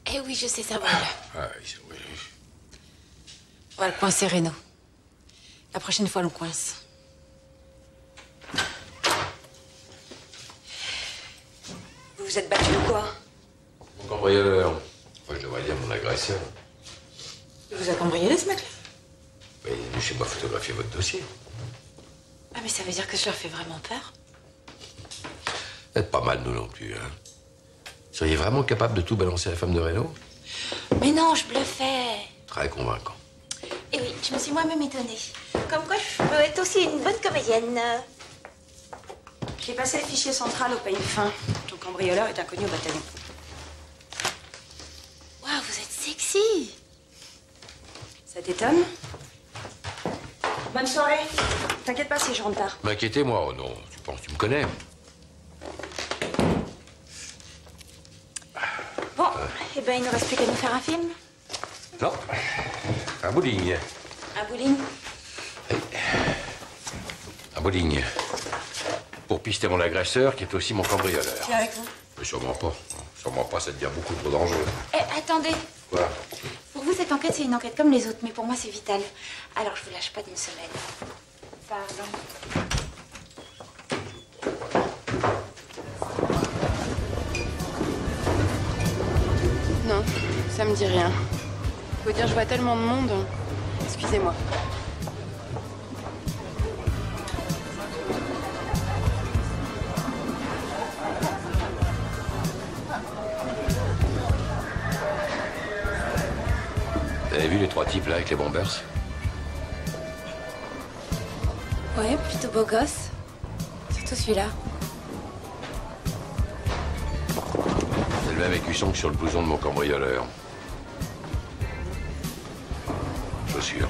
Eh oui, je sais, ça brûle. Ah, oui. On va le coincer, Reno. La prochaine fois, on le coince. Vous vous êtes battu ou quoi? Mon cambrioleur. Enfin, je devrais dire mon agresseur. Il vous a cambriolé, ce mec-là? Il est venu chez moi photographier votre dossier. Ah, mais ça veut dire que je leur fais vraiment peur? Vous êtes pas mal, nous non plus, hein. Vous seriez vraiment capable de tout balancer à la femme de Reno? Mais non, je bluffais. Très convaincant. Et oui, je me suis moi-même étonnée. Comme quoi, je peux être aussi une bonne comédienne. J'ai passé le fichier central au peigne fin. Ton cambrioleur est inconnu au bataillon. Waouh, vous êtes sexy. Ça t'étonne? Bonne soirée. T'inquiète pas si je rentre tard. M'inquiétez, moi, oh non. Tu penses que tu me connais? Bon, eh ben, il ne reste plus qu'à nous faire un film. Non. Un bowling. Un bowling? Un bowling. Pour pister mon agresseur, qui est aussi mon cambrioleur. Tu es avec vous? Mais sûrement pas. Sûrement pas, ça devient beaucoup trop dangereux. Eh, attendez. Quoi? Pour vous, cette enquête, c'est une enquête comme les autres, mais pour moi, c'est vital. Alors, je vous lâche pas d'une semaine. Pardon. Non, ça me dit rien. Faut dire, je vois tellement de monde. Excusez-moi. Vous avez vu les 3 types là avec les bombers? Ouais, plutôt beau gosse. Surtout celui-là. C'est le même écusson que sur le blouson de mon cambrioleur. Chaussures.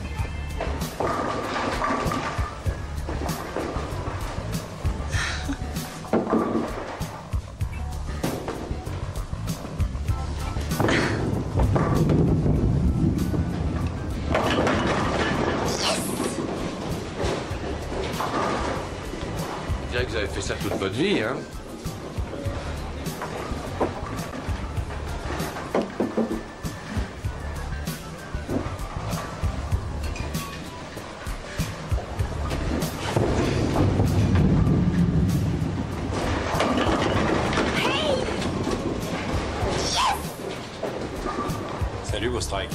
Je dirais que vous avez fait ça toute votre vie, hein? Salut, beau strike.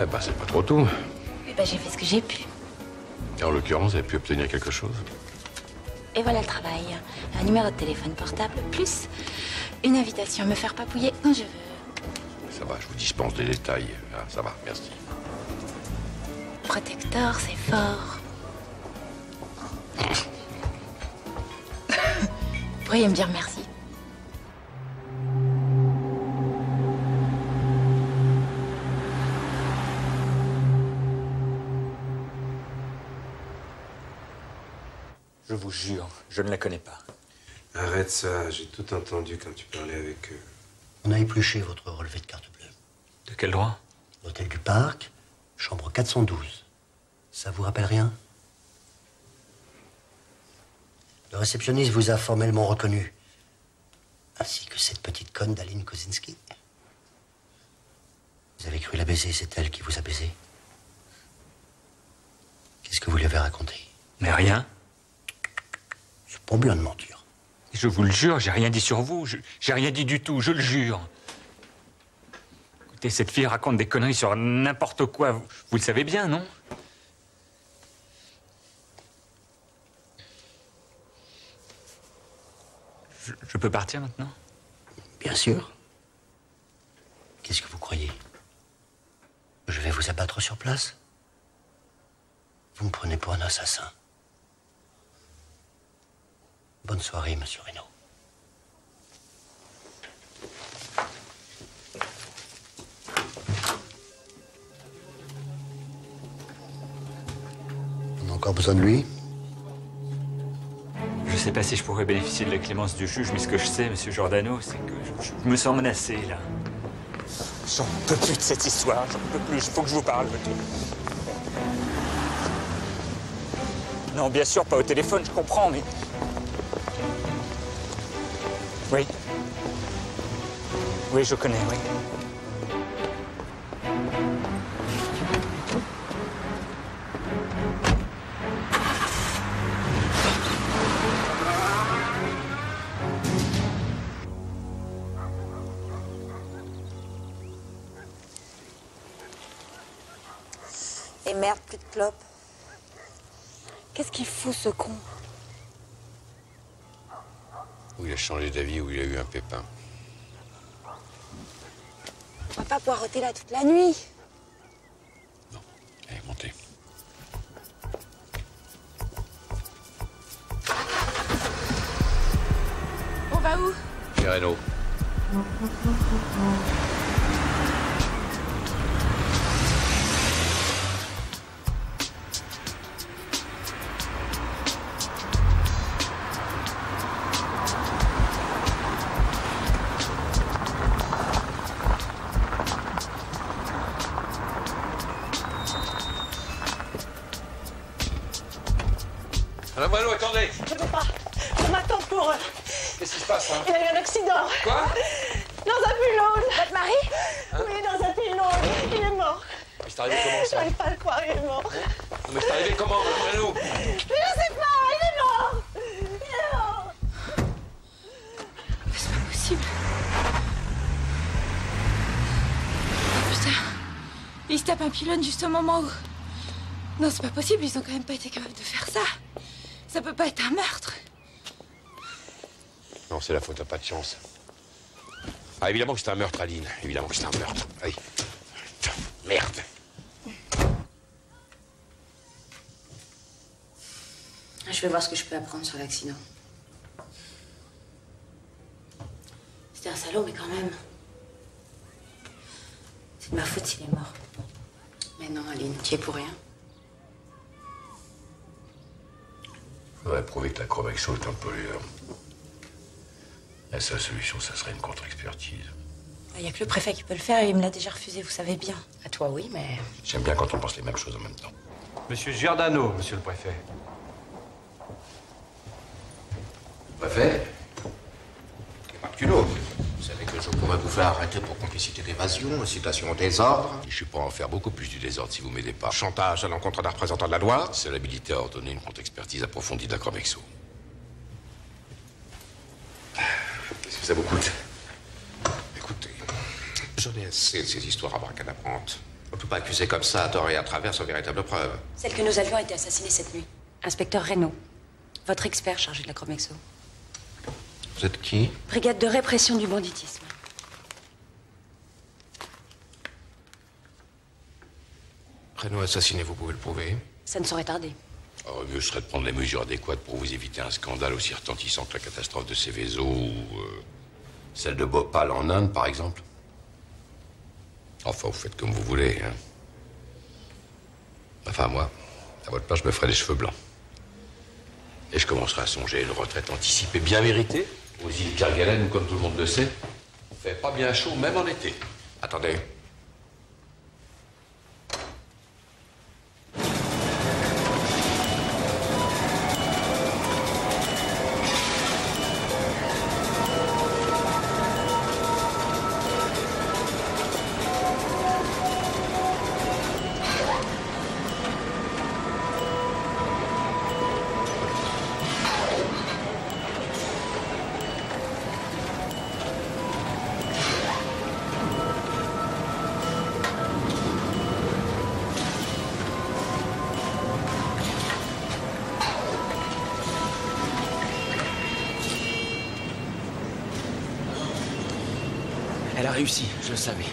Eh ben, c'est pas trop tôt. Eh ben, j'ai fait ce que j'ai pu. En l'occurrence, vous avez pu obtenir quelque chose. Et voilà le travail. Un numéro de téléphone portable, plus une invitation à me faire papouiller quand je veux. Ça va, je vous dispense des détails. Ah, ça va, merci. Protecteur, c'est fort. Vous pourriez me dire merci. Je vous jure, je ne la connais pas. Arrête ça, j'ai tout entendu quand tu parlais avec eux. On a épluché votre relevé de carte bleue. De quel droit? Hôtel du Parc, chambre 412. Ça vous rappelle rien? Le réceptionniste vous a formellement reconnu. Ainsi que cette petite conne d'Aline Kozinski. Vous avez cru la baiser, c'est elle qui vous a baisé. Qu'est-ce que vous lui avez raconté? Mais rien. C'est pas bien de mentir. Je vous le jure, j'ai rien dit sur vous. J'ai rien dit du tout, je le jure. Écoutez, cette fille raconte des conneries sur n'importe quoi. Vous le savez bien, non? Je peux partir maintenant? Bien sûr. Qu'est-ce que vous croyez? Je vais vous abattre sur place? Vous me prenez pour un assassin. Bonne soirée, monsieur Reynaud. On a encore besoin de lui? Je sais pas si je pourrais bénéficier de la clémence du juge, mais ce que je sais, monsieur Giordano, c'est que je me sens menacé, là. J'en peux plus de cette histoire, j'en peux plus. Il faut que je vous parle, Non, bien sûr, pas au téléphone, je comprends, mais... Oui. Oui, je connais, oui. Et merde, plus de clope. Qu'est-ce qu'il fout, ce con? Ou il a changé d'avis ou il a eu un pépin. On va pas poireauter là toute la nuit. Allez, montez. On va où? Chez Reynaud. Madame Reynaud, attendez! Je peux pas. On m'attend pour... Qu'est-ce qui se passe, hein? Il a eu un accident. Quoi? Dans un pylône. Votre mari? Oui, dans un pylône. Il est mort. Mais c'est arrivé comment, ça? J'arrive pas à le croire, il est mort. Non, mais c'est arrivé comment, Madame Reynaud? Mais je sais pas, il est mort. Il est mort. Mais c'est pas possible. Putain. Il se tape un pylône juste au moment où... Non, c'est pas possible, ils ont quand même pas été capables de faire ça. Ça peut pas être un meurtre. Non, c'est la faute, t'as pas de chance. Ah, évidemment que c'est un meurtre, Aline. Évidemment que c'est un meurtre. Allez. Putain, merde. Je vais voir ce que je peux apprendre sur l'accident. C'était un salaud, mais quand même. C'est de ma faute s'il est mort. Mais non, Aline, tu y es pour rien. Faudrait prouver que la Chromexo est un pollueur. La seule solution, ça serait une contre-expertise. Il n'y a que le préfet qui peut le faire et il me l'a déjà refusé, vous savez bien. À toi, oui, mais... J'aime bien quand on pense les mêmes choses en même temps. Monsieur Giordano, monsieur le préfet. Préfet? Marculo, vous savez que je pourrait vous faire arrêter pour complicité d'évasion, incitation au désordre. Je suis prêt à en faire beaucoup plus du désordre si vous m'aidez pas. Chantage à l'encontre d'un représentant de la loi. Seule habilité à ordonner une contre-expertise approfondie de la Chromexo. Qu'est-ce que ça vous coûte? Écoutez, j'en ai assez de ces histoires abracadabrantes. On ne peut pas accuser comme ça, à tort et à travers, sans véritable preuve. Celle que nous avions a été assassinée cette nuit. Inspecteur Reynaud, votre expert chargé de la Chromexo. Vous êtes qui? Brigade de répression du banditisme. Reynaud assassiné, vous pouvez le prouver? Ça ne saurait tarder. Alors, mieux serait de prendre les mesures adéquates pour vous éviter un scandale aussi retentissant que la catastrophe de Seveso ou celle de Bhopal en Inde, par exemple. Enfin, vous faites comme vous voulez, hein. Enfin, moi, à votre place, je me ferai des cheveux blancs. Et je commencerai à songer à une retraite anticipée bien méritée aux îles Kerguelen, où, comme tout le monde le sait, on fait pas bien chaud, même en été. Attendez. Elle a réussi, je le savais.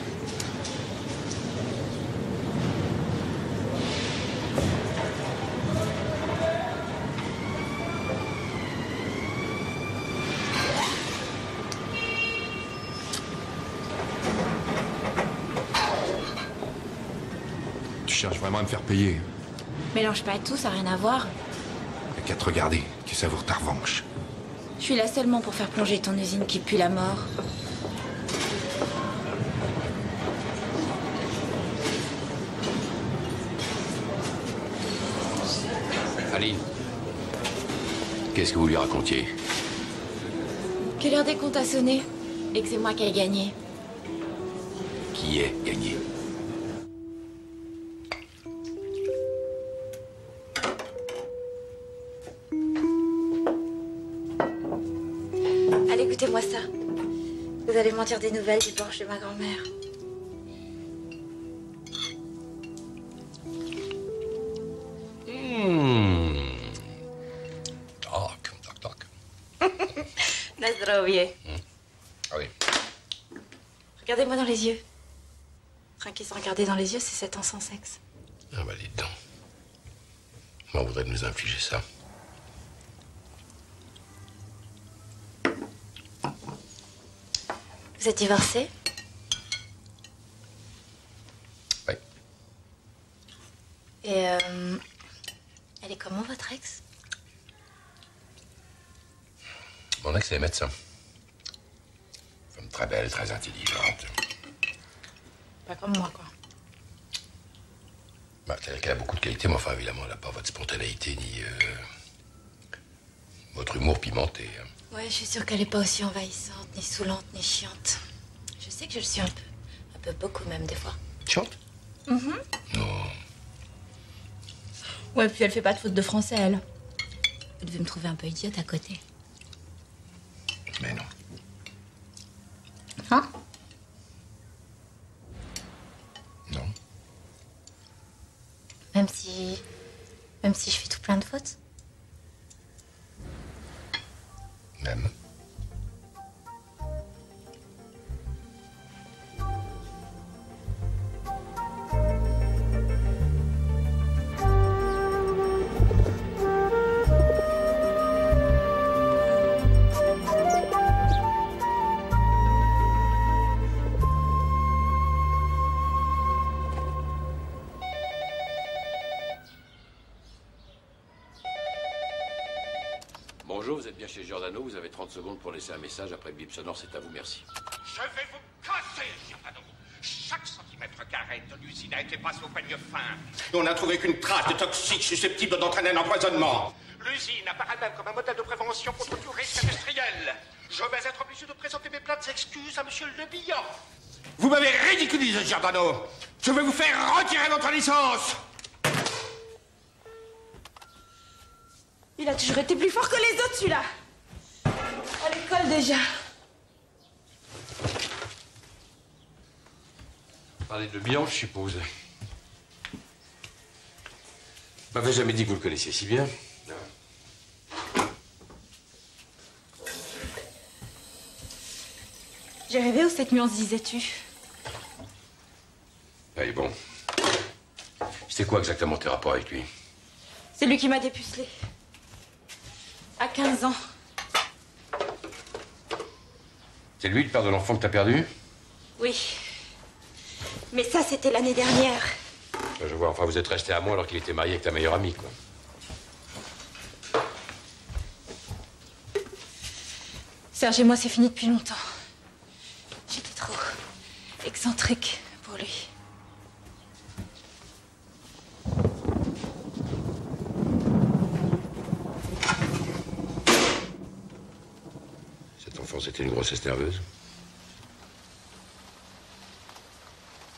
Tu cherches vraiment à me faire payer. Mélange pas tout, ça n'a rien à voir. T'as qu'à te regarder, tu savoures ta revanche. Je suis là seulement pour faire plonger ton usine qui pue la mort. Aline, qu'est-ce que vous lui racontiez? Que l'heure des comptes a sonné et que c'est moi qui ai gagné. Qui est gagné? Allez, goûtez-moi ça. Vous allez m'en dire des nouvelles du porche de ma grand-mère. Na zdrowie. Ah oui. Regardez-moi dans les yeux. Rien qui se regarder dans les yeux, c'est 7 ans sans sexe. Ah bah dites donc. On voudrait nous infliger ça. Vous êtes divorcé? Oui. Et elle est comment, votre ex? Mon ex est médecin. Femme très belle, très intelligente. Pas comme moi, quoi. Bah, c'est-à-dire qu'elle a beaucoup de qualités, mais enfin, évidemment, elle n'a pas votre spontanéité ni votre humour pimenté. Hein. Ouais, je suis sûre qu'elle n'est pas aussi envahissante, ni saoulante, ni chiante. Je sais que je le suis un peu. Un peu beaucoup, même, des fois. Chiante? Non. Ouais, puis elle fait pas de faute de français, elle. Vous devez me trouver un peu idiote à côté. Mais non. Hein? Non. Même si je fais tout plein de fautes? Même. Bonjour, vous êtes bien chez Giordano, vous avez 30 secondes pour laisser un message, après le bip sonore, c'est à vous, merci. Je vais vous casser, Giordano. Chaque centimètre carré de l'usine a été passé au peigne fin. Et on n'a trouvé qu'une trace de toxique susceptible d'entraîner un empoisonnement. L'usine apparaît même comme un modèle de prévention contre tout risque industriel. Je vais être obligé de présenter mes plates excuses à monsieur Le Bihan. Vous m'avez ridiculisé, Giordano. Je vais vous faire retirer votre licence. Il a toujours été plus fort que les autres, celui-là. À l'école, déjà. Parlez de Le Bihan, je suppose. Vous m'avez jamais dit que vous le connaissiez si bien. J'ai rêvé aux 7 nuances, disais-tu? Allez, bon. C'était quoi exactement tes rapports avec lui? C'est lui qui m'a dépucelé. À 15 ans. C'est lui le père de l'enfant que t'as perdu? Oui. Mais ça, c'était l'année dernière. Je vois, enfin, vous êtes resté à moi alors qu'il était marié avec ta meilleure amie, quoi. Serge et moi, c'est fini depuis longtemps. J'étais trop excentrique pour lui. Cet enfant, c'était une grossesse nerveuse?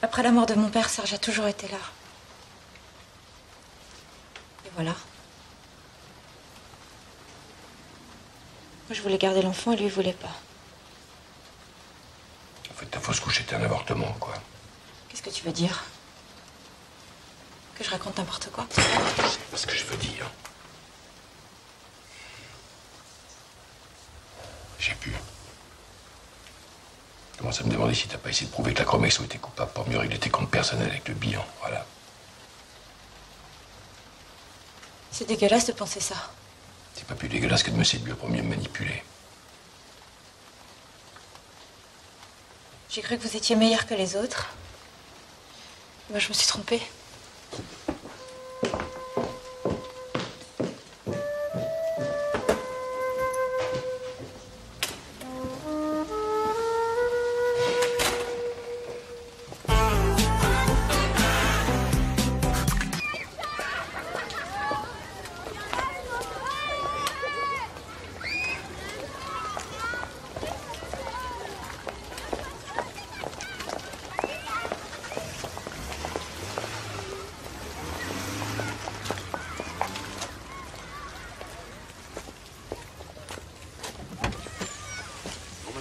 Après la mort de mon père, Serge a toujours été là. Et voilà. Moi, je voulais garder l'enfant et lui, il voulait pas. En fait, ta fausse couche était un avortement, quoi. Qu'est-ce que tu veux dire? Que je raconte n'importe quoi? C'est pas ce que je veux dire. J'ai pu. Je commence à me demander si t'as pas essayé de prouver que la Chromexo était coupable pour mieux régler tes comptes personnels avec Le Bihan, voilà. C'est dégueulasse de penser ça. C'est pas plus dégueulasse que de me séduire pour mieux me manipuler. J'ai cru que vous étiez meilleur que les autres. Moi, je me suis trompée.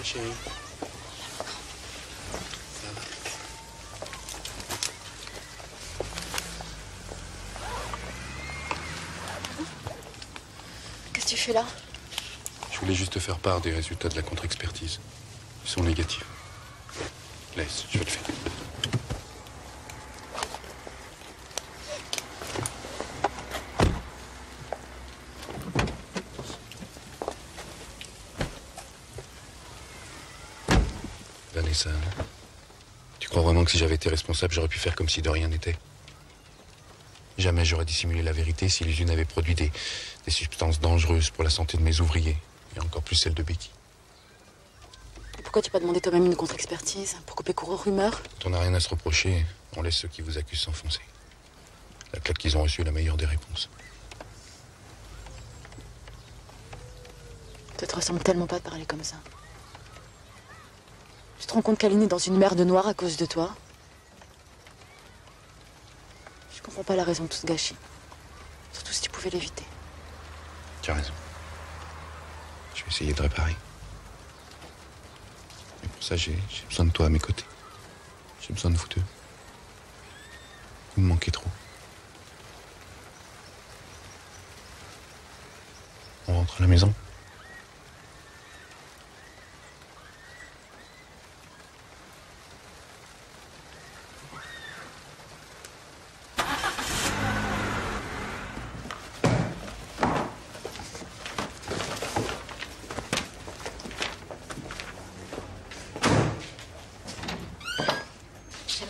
Chérie. Qu'est-ce que tu fais là? Je voulais juste te faire part des résultats de la contre-expertise. Ils sont négatifs. Laisse, je vais le faire. Vanessa, tu crois vraiment que si j'avais été responsable, j'aurais pu faire comme si de rien n'était? Jamais j'aurais dissimulé la vérité si l'usine avait produit des substances dangereuses pour la santé de mes ouvriers, et encore plus celle de Becky. Et pourquoi tu n'as pas demandé toi-même une contre-expertise pour couper court aux rumeurs? Quand on n'a rien à se reprocher, on laisse ceux qui vous accusent s'enfoncer. La claque qu'ils ont reçue est la meilleure des réponses. Ça te ressemble tellement pas de parler comme ça. Tu te rends compte qu'Aline est dans une merde noire à cause de toi? Je comprends pas la raison de tout ce gâchis. Surtout si tu pouvais l'éviter. Tu as raison. Je vais essayer de réparer. Mais pour ça, j'ai besoin de toi à mes côtés. J'ai besoin de vous deux. Vous me manquez trop. On rentre à la maison?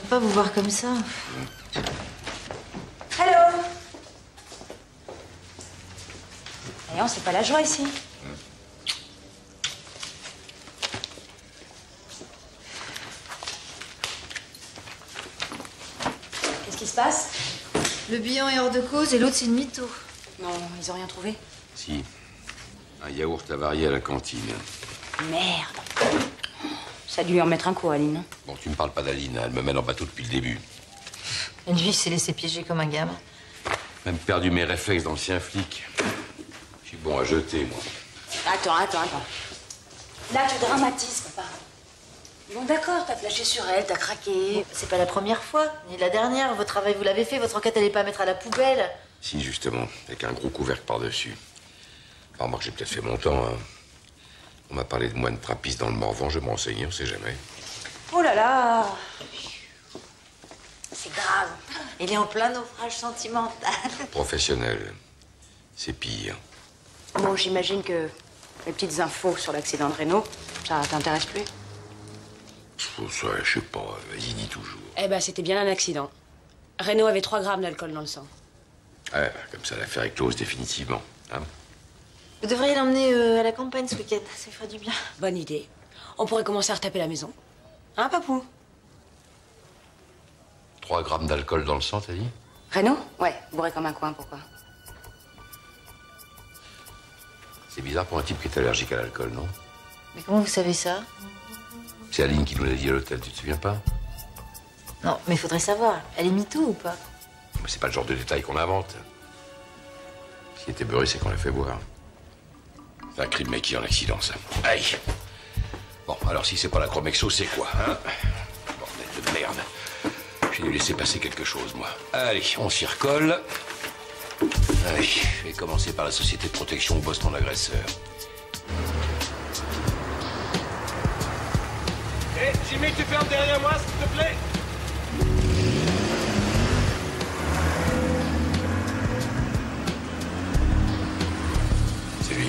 Pas vous voir comme ça. Allô? Voyons, c'est pas la joie ici. Qu'est-ce qui se passe? Le Bihan est hors de cause et l'autre, c'est une mytho. Non, ils ont rien trouvé. Si. Un yaourt avarié à la cantine. Merde. Ça a dû lui en mettre un coup, Aline. Hein. Bon, tu me parles pas d'Aline, elle me mène en bateau depuis le début. Et lui, il s'est laissé piéger comme un gamin. Même perdu mes réflexes d'ancien flic. Je suis bon à jeter, moi. Attends. Là, tu dramatises, papa. Bon, d'accord, t'as flashé sur elle, t'as craqué. C'est pas la première fois, ni la dernière. Votre travail, vous l'avez fait. Votre enquête, elle est pas à mettre à la poubelle. Si, justement, avec un gros couvercle par-dessus. Enfin, moi, j'ai peut-être fait mon temps, hein. On m'a parlé de moine trappiste dans le Morvan, je vais me renseigner, on sait jamais. Oh là là. C'est grave. Il est en plein naufrage sentimental. Professionnel, c'est pire. Bon, j'imagine que les petites infos sur l'accident de Renault, ça t'intéresse plus? Ça, je sais pas, vas-y, dis toujours. Eh ben, c'était bien un accident. Renault avait 3 grammes d'alcool dans le sang. Ouais, comme ça, l'affaire est close définitivement, hein. Vous devriez l'emmener à la campagne ce week-end, ça lui ferait du bien. Bonne idée. On pourrait commencer à retaper la maison. Hein, papou? 3 grammes d'alcool dans le sang, t'as dit? Renault? Ouais, bourré comme un coin, pourquoi? C'est bizarre pour un type qui est allergique à l'alcool, non? Mais comment vous savez ça? C'est Aline qui nous l'a dit à l'hôtel, tu te souviens pas? Non, mais il faudrait savoir. Elle est mytho ou pas? Mais c'est pas le genre de détail qu'on invente. Ce qui était beurré, c'est qu'on l'a fait boire. C'est un crime maquis en accident, ça. Aïe! Bon, alors si c'est pas la Chromexo, c'est quoi, hein? Bordel de merde. J'ai dû laisser passer quelque chose, moi. Allez, on s'y recolle. Allez, je vais commencer par la société de protection où bosse ton agresseur. Hé, Jimmy, tu fermes derrière moi, s'il te plaît? C'est lui.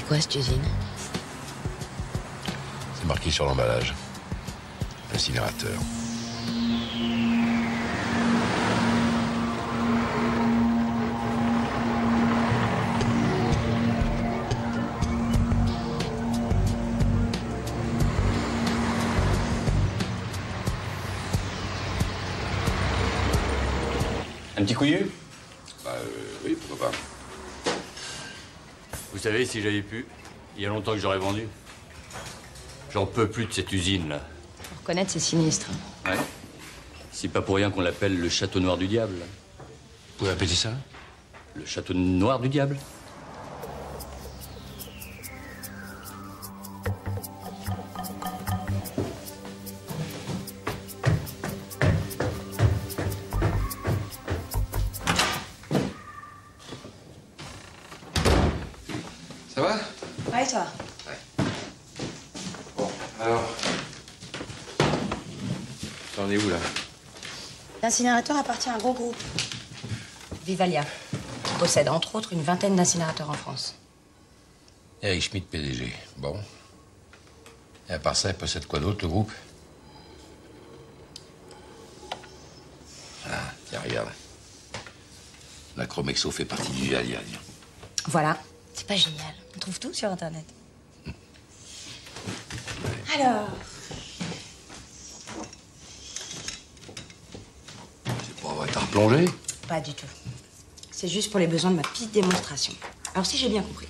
Quoi, cette usine? C'est marqué sur l'emballage. Incinérateur. Un petit couillu? Bah, oui, pourquoi pas. Vous savez, si j'avais pu, il y a longtemps que j'aurais vendu. J'en peux plus de cette usine-là. Pour reconnaître, c'est sinistre. Ouais. C'est pas pour rien qu'on l'appelle le château noir du diable. Vous pouvez répéter ça? Le château noir du diable. Ça va? Ouais, et toi? Bon, alors... T'en es où, là? L'incinérateur appartient à un gros groupe. Vivalia. Qui possède, entre autres, une vingtaine d'incinérateurs en France. Eric Schmitt, PDG. Bon. Et à part ça, il possède quoi d'autre, le groupe? Ah, tiens, regarde. La Chromexo fait partie du Vivalia. Voilà. C'est pas génial. On trouve tout sur Internet. Alors... C'est pour avoir été replongé? Pas du tout. C'est juste pour les besoins de ma petite démonstration. Alors, si j'ai bien compris.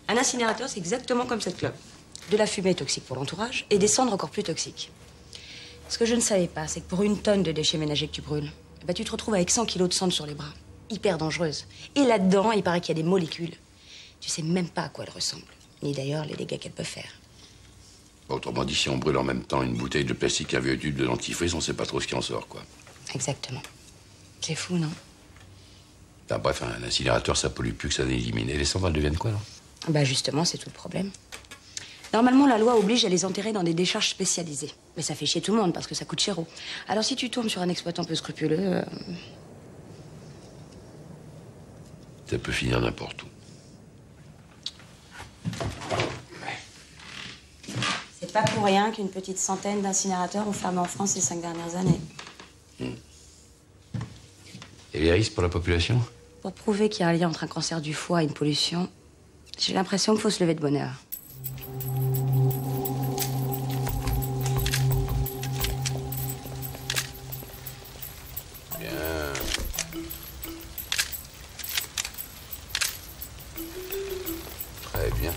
Un incinérateur, c'est exactement comme cette clope. De la fumée toxique pour l'entourage et des cendres encore plus toxiques. Ce que je ne savais pas, c'est que pour 1 tonne de déchets ménagers que tu brûles, bah, tu te retrouves avec 100 kilos de cendres sur les bras. Hyper dangereuse. Et là-dedans, il paraît qu'il y a des molécules. Tu sais même pas à quoi elles ressemblent. Ni d'ailleurs les dégâts qu'elles peuvent faire. Autrement dit, si on brûle en même temps une bouteille de plastique et un vieux tube de dentifrice, on sait pas trop ce qui en sort, quoi. Exactement. C'est fou, non? Enfin, bref, un incinérateur, ça pollue plus que ça d'éliminer. Les cendres, elles deviennent quoi, non? Bah justement, c'est tout le problème. Normalement, la loi oblige à les enterrer dans des décharges spécialisées. Mais ça fait chier tout le monde parce que ça coûte cher. Alors si tu tombes sur un exploitant peu scrupuleux... Ça peut finir n'importe où. C'est pas pour rien qu'une petite centaine d'incinérateurs ont fermé en France ces 5 dernières années. Et les risques pour la population? Pour prouver qu'il y a un lien entre un cancer du foie et une pollution, j'ai l'impression qu'il faut se lever de bonne heure. Bien. Très bien.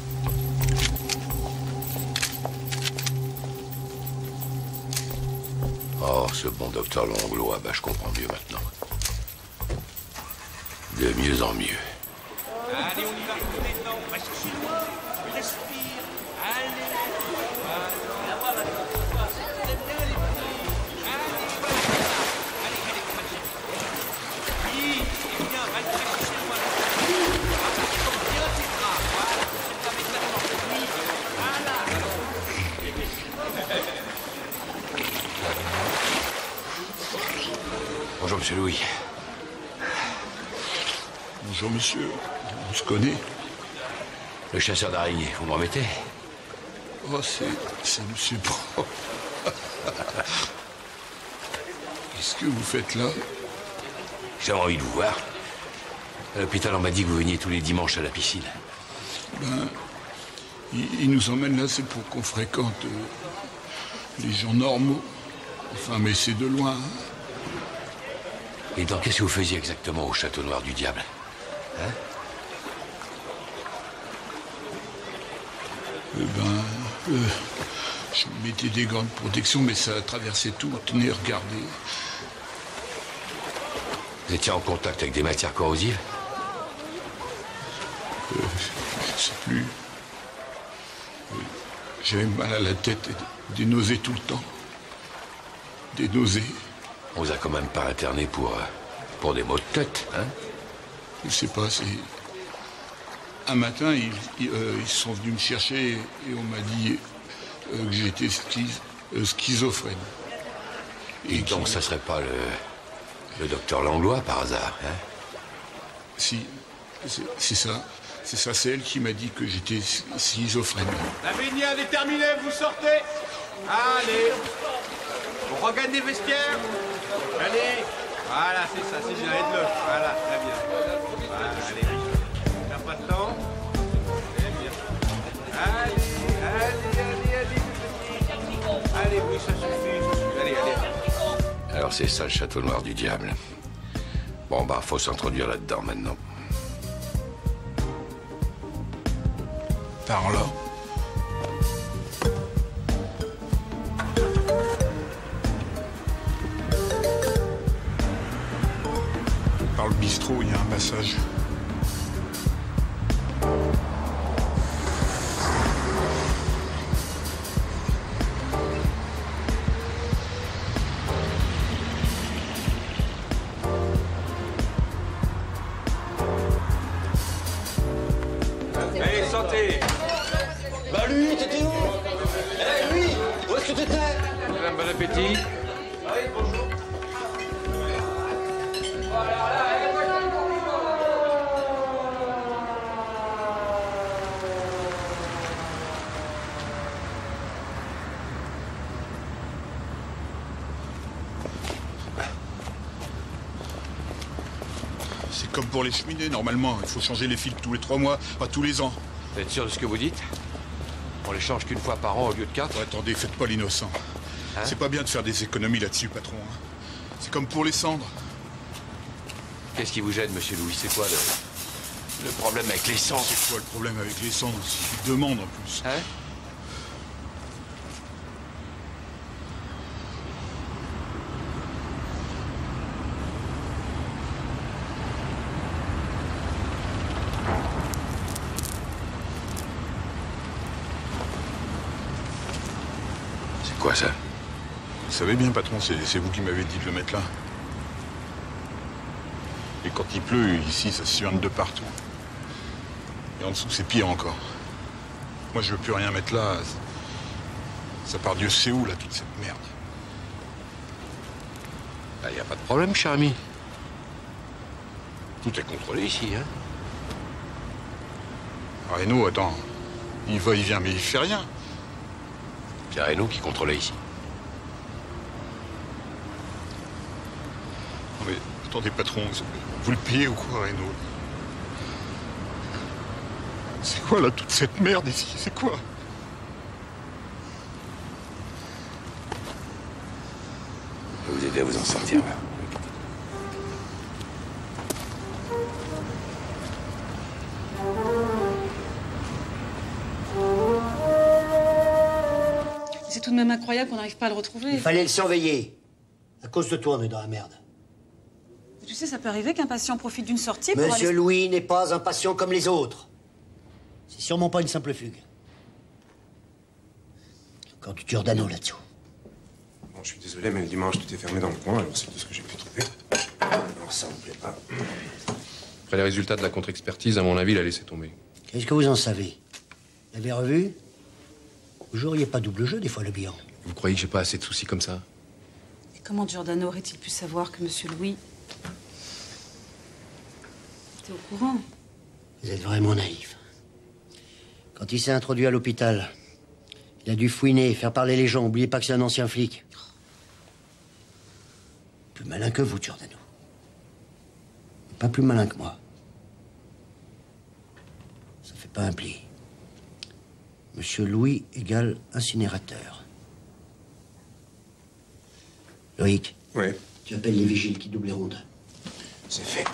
Oh, ce bon docteur Langlois, bah, je comprends mieux maintenant. De mieux en mieux. Allez, on y va, maintenant. Reste chez moi. Respire. Allez. Oui, eh bien, reste chez moi. Bien tes bras. Voilà, c'est avec la force. Oui, voilà. Bonjour, monsieur Louis. Bonjour, monsieur. On se connaît? Le chasseur d'araignées, vous me remettez? Oh, c'est monsieur Pro. Qu'est-ce que vous faites là? J'ai envie de vous voir. À l'hôpital, on m'a dit que vous veniez tous les dimanches à la piscine. Ben, il nous emmène là, c'est pour qu'on fréquente les gens normaux. Enfin, mais c'est de loin. Hein. Et donc, qu'est-ce que vous faisiez exactement au Château Noir du Diable? Hein? Je mettais des gants de protection, mais ça a traversé tout. Tenez, regardez. Vous étiez en contact avec des matières corrosives? Je sais plus. J'avais mal à la tête et des nausées tout le temps. Des nausées. On vous a quand même pas interné pour des maux de tête, hein? Je sais pas, c'est... Un matin, ils sont venus me chercher et on m'a dit que j'étais schizophrène. Et donc, ça serait pas le docteur Langlois, par hasard, hein? Si, c'est ça. C'est ça, c'est elle qui m'a dit que j'étais schizophrène. La baignade est terminée, vous sortez. Allez. On regagne les vestiaires. Allez. Voilà, c'est ça, c'est bien. Aide-le. Voilà, très bien. Voilà, allez. Perds pas de temps. Très bien. Allez. Allez, oui, ça suffit. Allez. Alors, c'est ça, le Château Noir du Diable. Bon, bah, faut s'introduire là-dedans, maintenant. Par là. Par le bistrot, il y a un passage. Allez, santé. Bah lui, t'étais où? Eh lui, où est-ce que t'étais? Madame, bon appétit. C'est comme pour les cheminées, normalement. Il faut changer les filtres tous les 3 mois, pas tous les ans. Vous êtes sûr de ce que vous dites? On les change qu'une fois par an au lieu de 4? Oh, attendez, faites pas l'innocent. Hein? C'est pas bien de faire des économies là-dessus, patron. Hein. C'est comme pour les cendres. Qu'est-ce qui vous gêne, monsieur Louis? C'est quoi le problème avec les cendres? C'est quoi le problème avec les cendres? C'est une demande en plus. Hein? Quoi, ça? Vous savez bien, patron, c'est vous qui m'avez dit de le mettre là. Et quand il pleut, ici, ça se suinte de partout. Et en dessous, c'est pire encore. Moi, je veux plus rien mettre là. Ça part Dieu sait où, là, toute cette merde. Il n'y a pas de problème, cher ami. Tout est contrôlé ici, hein. Reynaud, attends. Il va, il vient, mais il fait rien. C'est Reynaud qui contrôlait ici. Non mais, attendez, patron, vous le payez ou quoi, Reynaud? C'est quoi, là, toute cette merde ici? C'est quoi? Je vais vous aider à vous en sortir, là. C'est tout de même incroyable qu'on n'arrive pas à le retrouver. Il fallait le surveiller. À cause de toi, on est dans la merde. Tu sais, ça peut arriver qu'un patient profite d'une sortie pour Monsieur aller... Louis n'est pas un patient comme les autres. C'est sûrement pas une simple fugue. Encore du Giordano là-dessous. Bon, je suis désolé, mais le dimanche, tout est fermé dans le coin, alors c'est tout ce que j'ai pu trouver. Alors ça me plaît pas. Après les résultats de la contre-expertise, à mon avis, il a laissé tomber. Qu'est-ce que vous en savez? Vous l'avez revu? Vous joueriez pas double jeu, des fois, le bilan. Vous croyez que j'ai pas assez de soucis comme ça? Et comment Giordano aurait-il pu savoir que Monsieur Louis était au courant? Vous êtes vraiment naïf. Quand il s'est introduit à l'hôpital, il a dû fouiner, faire parler les gens. Oubliez pas que c'est un ancien flic. Plus malin que vous, Giordano. Pas plus malin que moi. Ça fait pas un pli. Monsieur Louis égale incinérateur. Loïc. Oui. Tu appelles les vigiles qui doublent les rondes. C'est fait.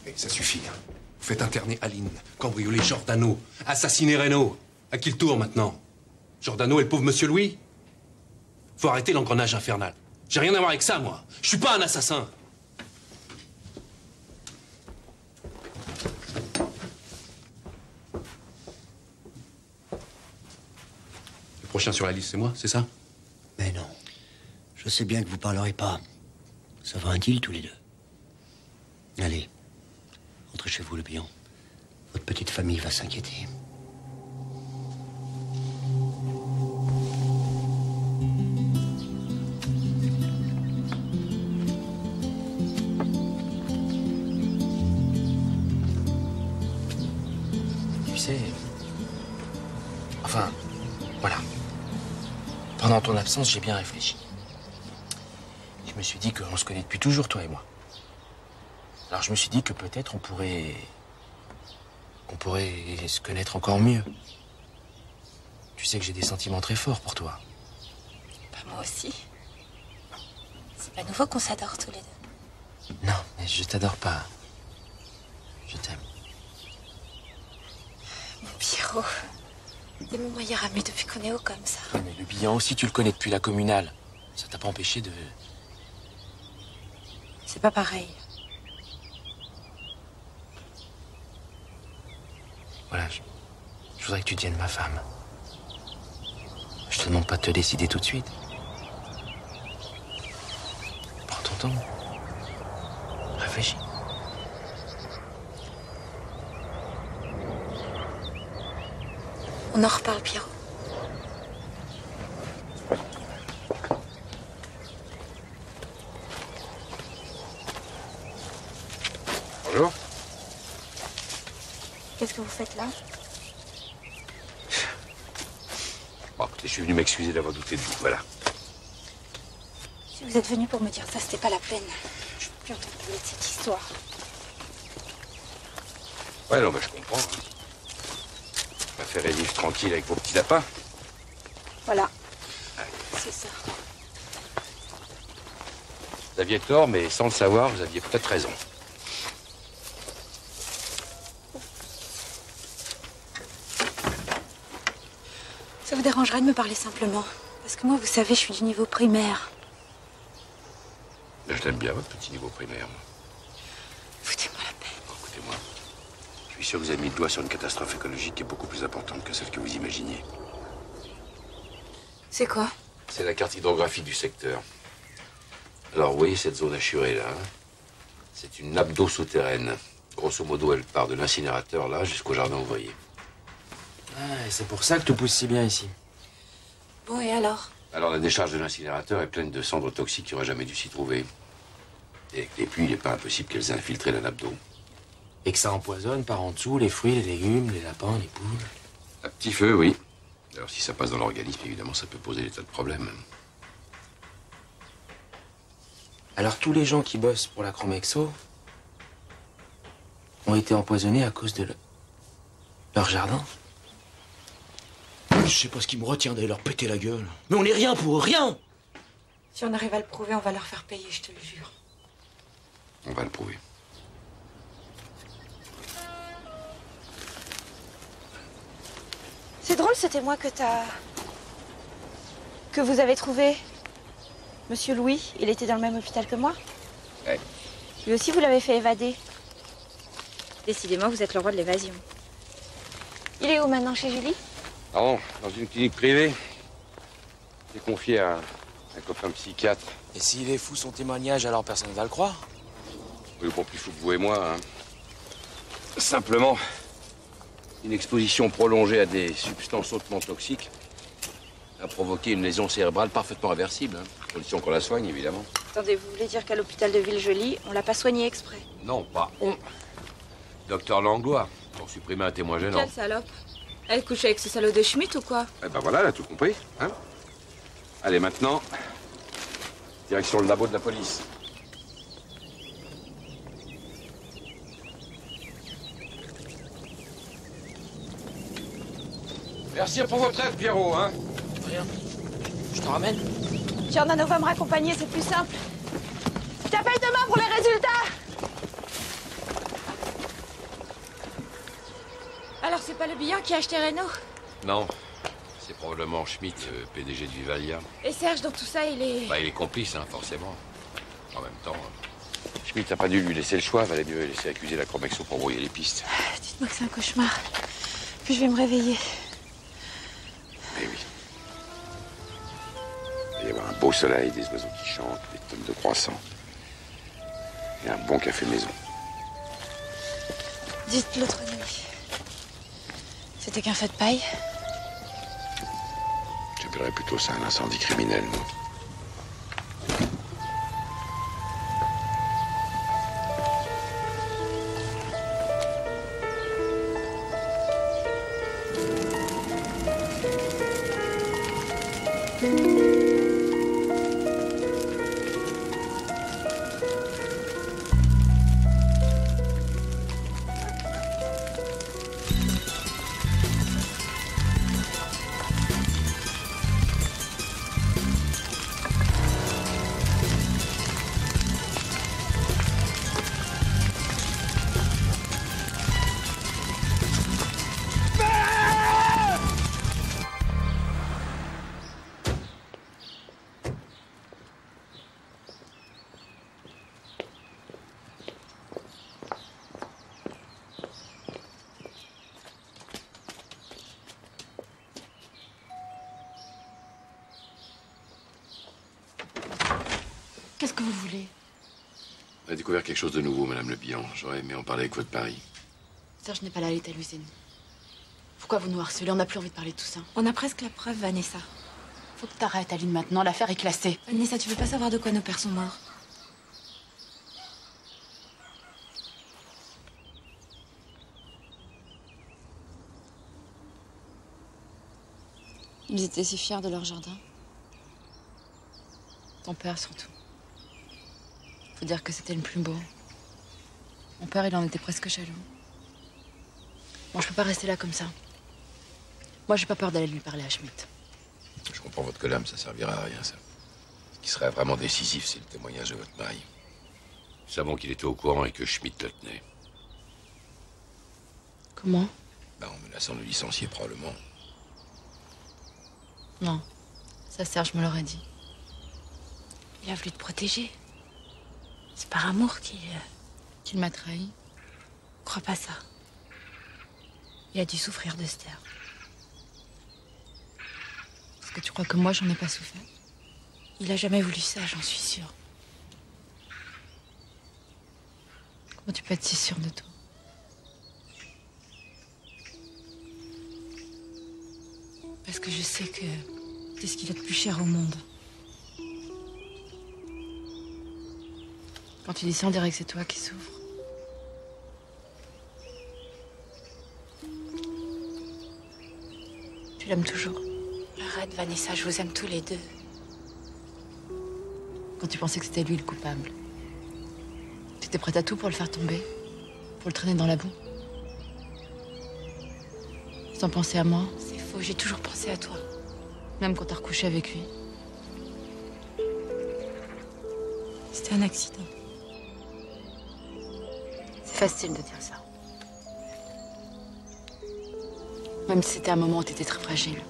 Et ça suffit. Hein. Vous faites interner Aline, cambrioler Giordano, assassiner Reynaud. À qui le tour maintenant? Giordano et le pauvre Monsieur Louis? Faut arrêter l'engrenage infernal. J'ai rien à voir avec ça, moi. Je suis pas un assassin. Le prochain sur la liste, c'est moi, c'est ça? Mais non. Je sais bien que vous parlerez pas. Ça va un deal tous les deux. Allez. Rentrez chez vous, le bilan. Votre petite famille va s'inquiéter. Tu sais... Enfin, voilà. Pendant ton absence, j'ai bien réfléchi. Je me suis dit qu'on se connaît depuis toujours, toi et moi. Alors je me suis dit que peut-être on pourrait se connaître encore mieux. Tu sais que j'ai des sentiments très forts pour toi. Bah, moi aussi. C'est pas nouveau qu'on s'adore tous les deux. Non, mais je t'adore pas. Je t'aime. Mon Pierrot, t'es mon meilleur ami depuis qu'on est haut comme ça. Ouais, mais le bilan aussi, tu le connais depuis la communale. Ça t'a pas empêché de... C'est pas pareil. Voilà, je voudrais que tu deviennes ma femme. Je te demande pas de te décider tout de suite. Prends ton temps. Réfléchis. On en reparle, Pierrot. Bonjour. Qu'est-ce que vous faites là? Bon, écoutez, je suis venu m'excuser d'avoir douté de vous, voilà. Si vous êtes venu pour me dire ça, c'était pas la peine. Je veux plus entendre parler de cette histoire. Ouais, non, bah, je comprends. Hein. Je préférais vivre tranquille avec vos petits lapins. Voilà. C'est ça. Vous aviez tort, mais sans le savoir, vous aviez peut-être raison. Ça vous dérangerait de me parler simplement? Parce que moi, vous savez, je suis du niveau primaire. Je l'aime bien, votre petit niveau primaire. Foutez-moi la paix. Écoutez-moi, je suis sûr que vous avez mis le doigt sur une catastrophe écologique qui est beaucoup plus importante que celle que vous imaginiez. C'est quoi? C'est la carte hydrographique du secteur. Alors, vous voyez cette zone assurée, là, hein? C'est une nappe d'eau souterraine. Grosso modo, elle part de l'incinérateur, là, jusqu'au jardin ouvrier. Ah, et c'est pour ça que tout pousse si bien ici. Bon, et alors? Alors, la décharge de l'incinérateur est pleine de cendres toxiques qui n'auraient jamais dû s'y trouver. Et avec les pluies, il n'est pas impossible qu'elles aient infiltré la nappe d'eau. Et que ça empoisonne par en dessous les fruits, les légumes, les lapins, les poules. À petit feu, oui. Alors, si ça passe dans l'organisme, évidemment, ça peut poser des tas de problèmes. Alors, tous les gens qui bossent pour la Chromexo ont été empoisonnés à cause de leur jardin. Je sais pas ce qui me retient d'aller leur péter la gueule. Mais on n'est rien pour eux, rien! Si on arrive à le prouver, on va leur faire payer, je te le jure. On va le prouver. C'est drôle ce témoin que vous avez trouvé. Monsieur Louis, il était dans le même hôpital que moi. Ouais. Lui aussi, vous l'avez fait évader. Décidément, vous êtes le roi de l'évasion. Il est où maintenant, chez Julie? Non, dans une clinique privée. Il est confié à un copain psychiatre. Et s'il est fou son témoignage, alors personne ne va le croire? Oui, bon, plus fou que vous et moi, hein. Simplement, une exposition prolongée à des substances hautement toxiques a provoqué une lésion cérébrale parfaitement réversible, hein. Condition qu'on la soigne, évidemment. Attendez, vous voulez dire qu'à l'hôpital de Villejoly, on l'a pas soigné exprès? Non, pas on. Docteur Langlois, pour supprimer un témoin gênant. Quelle salope? Elle couche avec ce salaud de Schmitt ou quoi? Eh ben voilà, elle a tout compris, hein. Allez, maintenant, direction le labo de la police. Merci pour votre aide, Pierrot, hein. Rien. Je te ramène. Giordano va me raccompagner, c'est plus simple. Je t'appelle demain pour les résultats. Alors c'est pas le bilan qui a acheté Renault? Non, c'est probablement Schmitt, PDG de Vivalia. Et Serge, dans tout ça, il est... Bah, il est complice, hein, forcément. En même temps, Schmitt n'a pas dû lui laisser le choix. Valait mieux laisser accuser la Chromexo pour brouiller les pistes. Dites-moi que c'est un cauchemar. Puis je vais me réveiller. Mais oui. Il va y avoir un beau soleil, des oiseaux qui chantent, des tonnes de croissants. Et un bon café maison. Dites l'autre nuit. C'était qu'un feu de paille? J'appellerais plutôt ça un incendie criminel, moi. Qu'est-ce que vous voulez? On a découvert quelque chose de nouveau, Madame Le Bihan. J'aurais aimé en parler avec votre mari. Serge n'est pas là, il est à l'usine. Pourquoi vous nous harcelez? On n'a plus envie de parler de tout ça. On a presque la preuve, Vanessa. Faut que t'arrêtes, Aline, maintenant. L'affaire est classée. Vanessa, tu veux pas savoir de quoi nos pères sont morts? Ils étaient si fiers de leur jardin. Ton père, surtout. Faut dire que c'était le plus beau. Mon père, il en était presque jaloux. Moi, je peux pas rester là comme ça. Moi, j'ai pas peur d'aller lui parler à Schmitt. Je comprends votre colère, mais ça servira à rien, ça. Ce qui serait vraiment décisif, c'est le témoignage de votre mari. Nous savons qu'il était au courant et que Schmitt le tenait. Comment? Ben, en menaçant de le licencier, probablement. Non. Ça, Serge me l'aurait dit. Il a voulu te protéger. C'est par amour qu'il m'a trahi. Crois pas ça. Il a dû souffrir de se taire. Parce que tu crois que moi, j'en ai pas souffert? Il a jamais voulu ça, j'en suis sûre. Comment tu peux être si sûre de toi? Parce que je sais que c'est ce qu'il a de plus cher au monde. Quand tu dis ça, on dirait que c'est toi qui souffres. Tu l'aimes toujours? Arrête, Vanessa, je vous aime tous les deux. Quand tu pensais que c'était lui le coupable, tu étais prête à tout pour le faire tomber, pour le traîner dans la boue. Sans penser à moi? C'est faux, j'ai toujours pensé à toi. Même quand t'as recouché avec lui. C'était un accident. C'est facile de dire ça. Même si c'était un moment où t'étais très fragile.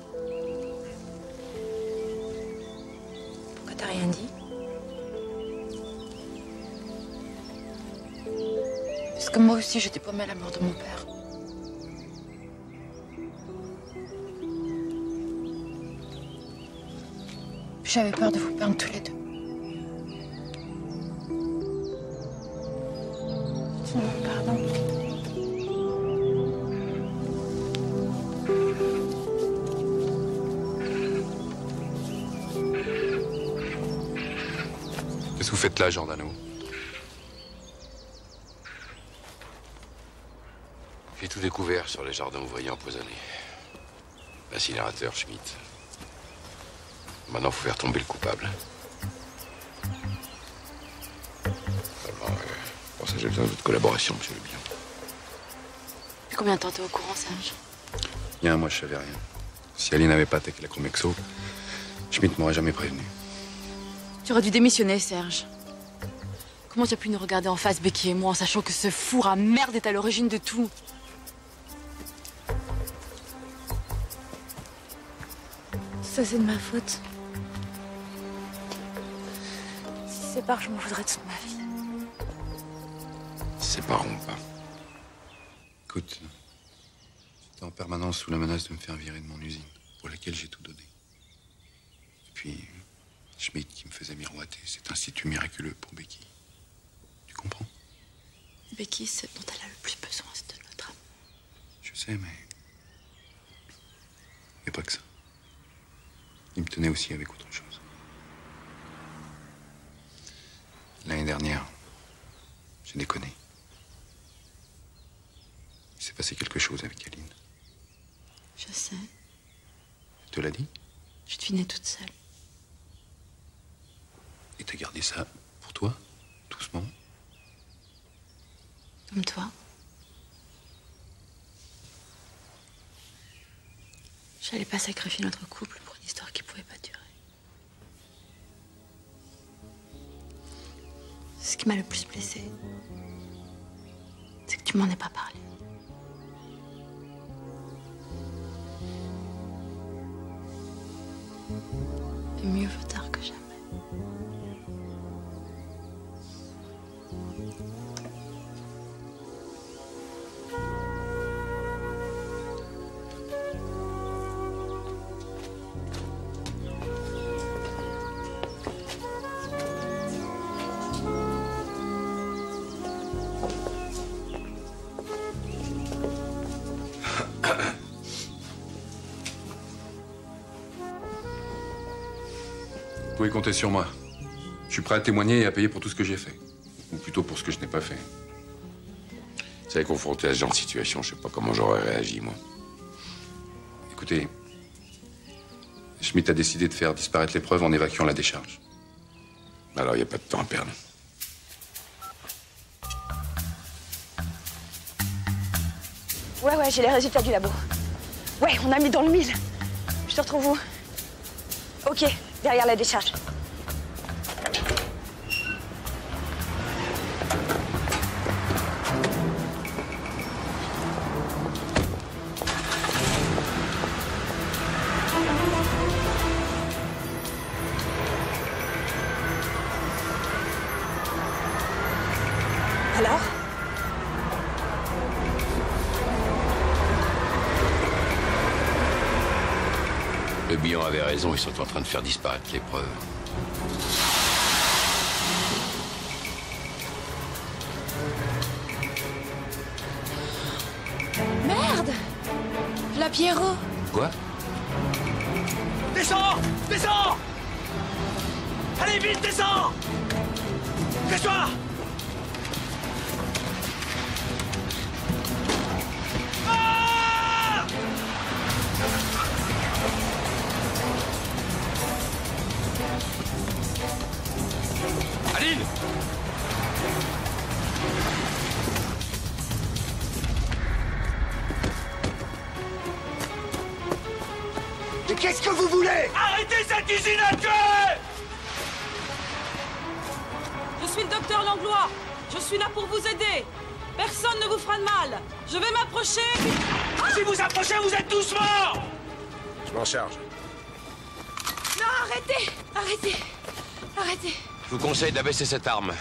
Pourquoi t'as rien dit? Parce que moi aussi, j'étais paumée à la mort de mon père. J'avais peur de vous perdre tous les deux. Pardon. Qu'est-ce que vous faites là, Giordano? J'ai tout découvert sur les jardins ouvriers empoisonnés. L'incinérateur Schmitt. Maintenant, il faut faire tomber le coupable. Vraiment, pour ça, j'ai besoin de votre collaboration, monsieur Le Bihan. Depuis combien de temps t'es au courant, Serge? Il y a un mois, je savais rien. Si Aline n'avait pas attaqué la Chromexo, Schmitt m'aurait jamais prévenu. Tu aurais dû démissionner, Serge. Comment tu as pu nous regarder en face, Becky et moi, en sachant que ce four à merde est à l'origine de tout? Ça, c'est de ma faute. Si c'est pas, je m'en voudrais toute ma vie. Séparons pas. Écoute, j'étais en permanence sous la menace de me faire virer de mon usine, pour laquelle j'ai tout donné. Et puis, Schmitt qui me faisait miroiter cet institut miraculeux pour Becky. Tu comprends? Becky, ce dont elle a le plus besoin, c'est de notre amour. Je sais, mais... il n'y a pas que ça. Il me tenait aussi avec autre chose. L'année dernière, j'ai déconné. Il s'est passé quelque chose avec Aline. Je sais. Elle te l'a dit? Je devinais toute seule. Et t'as gardé ça pour toi, doucement? Comme toi. J'allais pas sacrifier notre couple pour une histoire qui pouvait pas durer. Ce qui m'a le plus blessée, c'est que tu m'en aies pas parlé. Et mieux vaut tard que jamais. Vous pouvez compter sur moi. Je suis prêt à témoigner et à payer pour tout ce que j'ai fait. Ou plutôt pour ce que je n'ai pas fait. Vous savez, confronté à ce genre de situation, je sais pas comment j'aurais réagi, moi. Écoutez, Schmitt a décidé de faire disparaître les preuves en évacuant la décharge. Alors, il n'y a pas de temps à perdre. Ouais, j'ai les résultats du labo. Ouais, on a mis dans le mille. Je te retrouve où? Ok, derrière la décharge. Alors? Le bilan avait raison, ils sont en train de faire disparaître les preuves. Merde! La Pierrot! Quoi? Descends! Descends! Allez, vite, descends! Cache-toi! Ah! Aline! Mais qu'est-ce que vous voulez? Arrêtez cette usine à tuer! Je suis le docteur Langlois. Je suis là pour vous aider. Personne ne vous fera de mal. Je vais m'approcher. Si vous approchez, vous êtes tous morts! Je m'en charge. Non, arrêtez! Arrêtez! Arrêtez! Je vous conseille d'abaisser cette arme.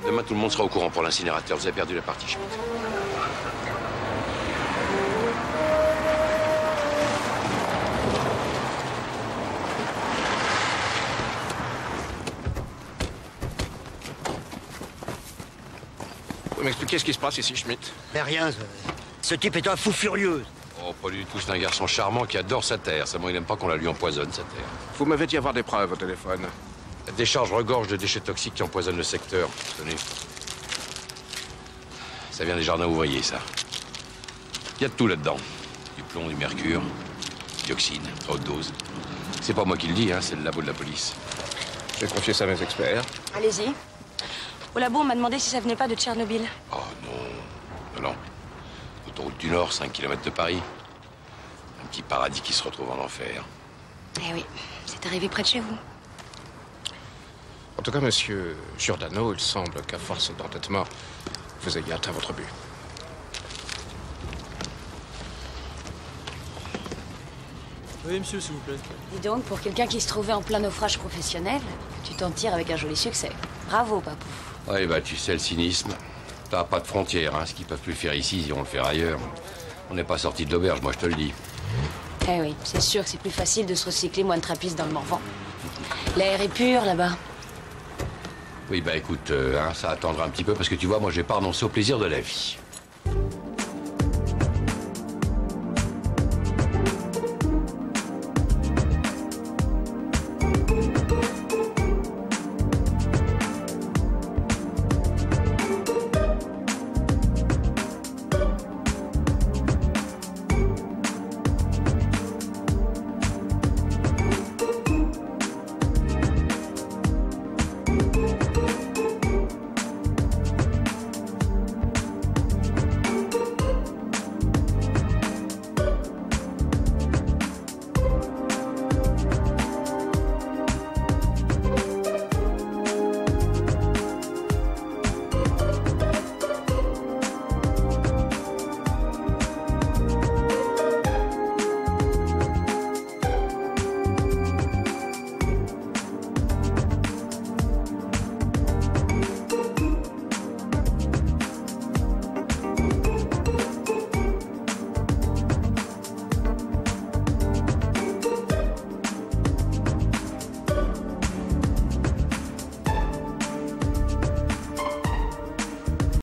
Demain, tout le monde sera au courant pour l'incinérateur. Vous avez perdu la partie Schmitt. Vous pouvez m'expliquer ce qui se passe ici, Schmitt? Mais rien, ce type est un fou furieux. Oh, pas du tout. C'est un garçon charmant qui adore sa terre. Seulement, il n'aime pas qu'on la lui empoisonne, sa terre. Vous m'avez dit avoir des preuves au téléphone. La décharge regorge de déchets toxiques qui empoisonnent le secteur. Tenez. Ça vient des jardins ouvriers, ça. Il y a de tout là-dedans. Du plomb, du mercure, dioxine, à haute dose. C'est pas moi qui le dis, hein, c'est le labo de la police. J'ai confié ça à mes experts. Allez-y. Au labo, on m'a demandé si ça venait pas de Tchernobyl. Oh non. Non, non. Autoroute du Nord, 5 km de Paris. Un petit paradis qui se retrouve en enfer. Eh oui, c'est arrivé près de chez vous. En tout cas, monsieur Giordano, il semble qu'à force d'entêtement, vous ayez atteint votre but. Oui, monsieur, s'il vous plaît. Dis donc, pour quelqu'un qui se trouvait en plein naufrage professionnel, tu t'en tires avec un joli succès. Bravo, papou. Ouais, bah, tu sais, le cynisme. T'as pas de frontières, hein. Ce qu'ils peuvent plus faire ici, ils iront le faire ailleurs. On n'est pas sorti de l'auberge, moi, je te le dis. Eh oui, c'est sûr que c'est plus facile de se recycler moins de trappiste dans le Morvan. L'air est pur, là-bas. Oui, bah, écoute, hein, ça attendra un petit peu, parce que tu vois, moi, j'ai pas renoncé au plaisir de la vie.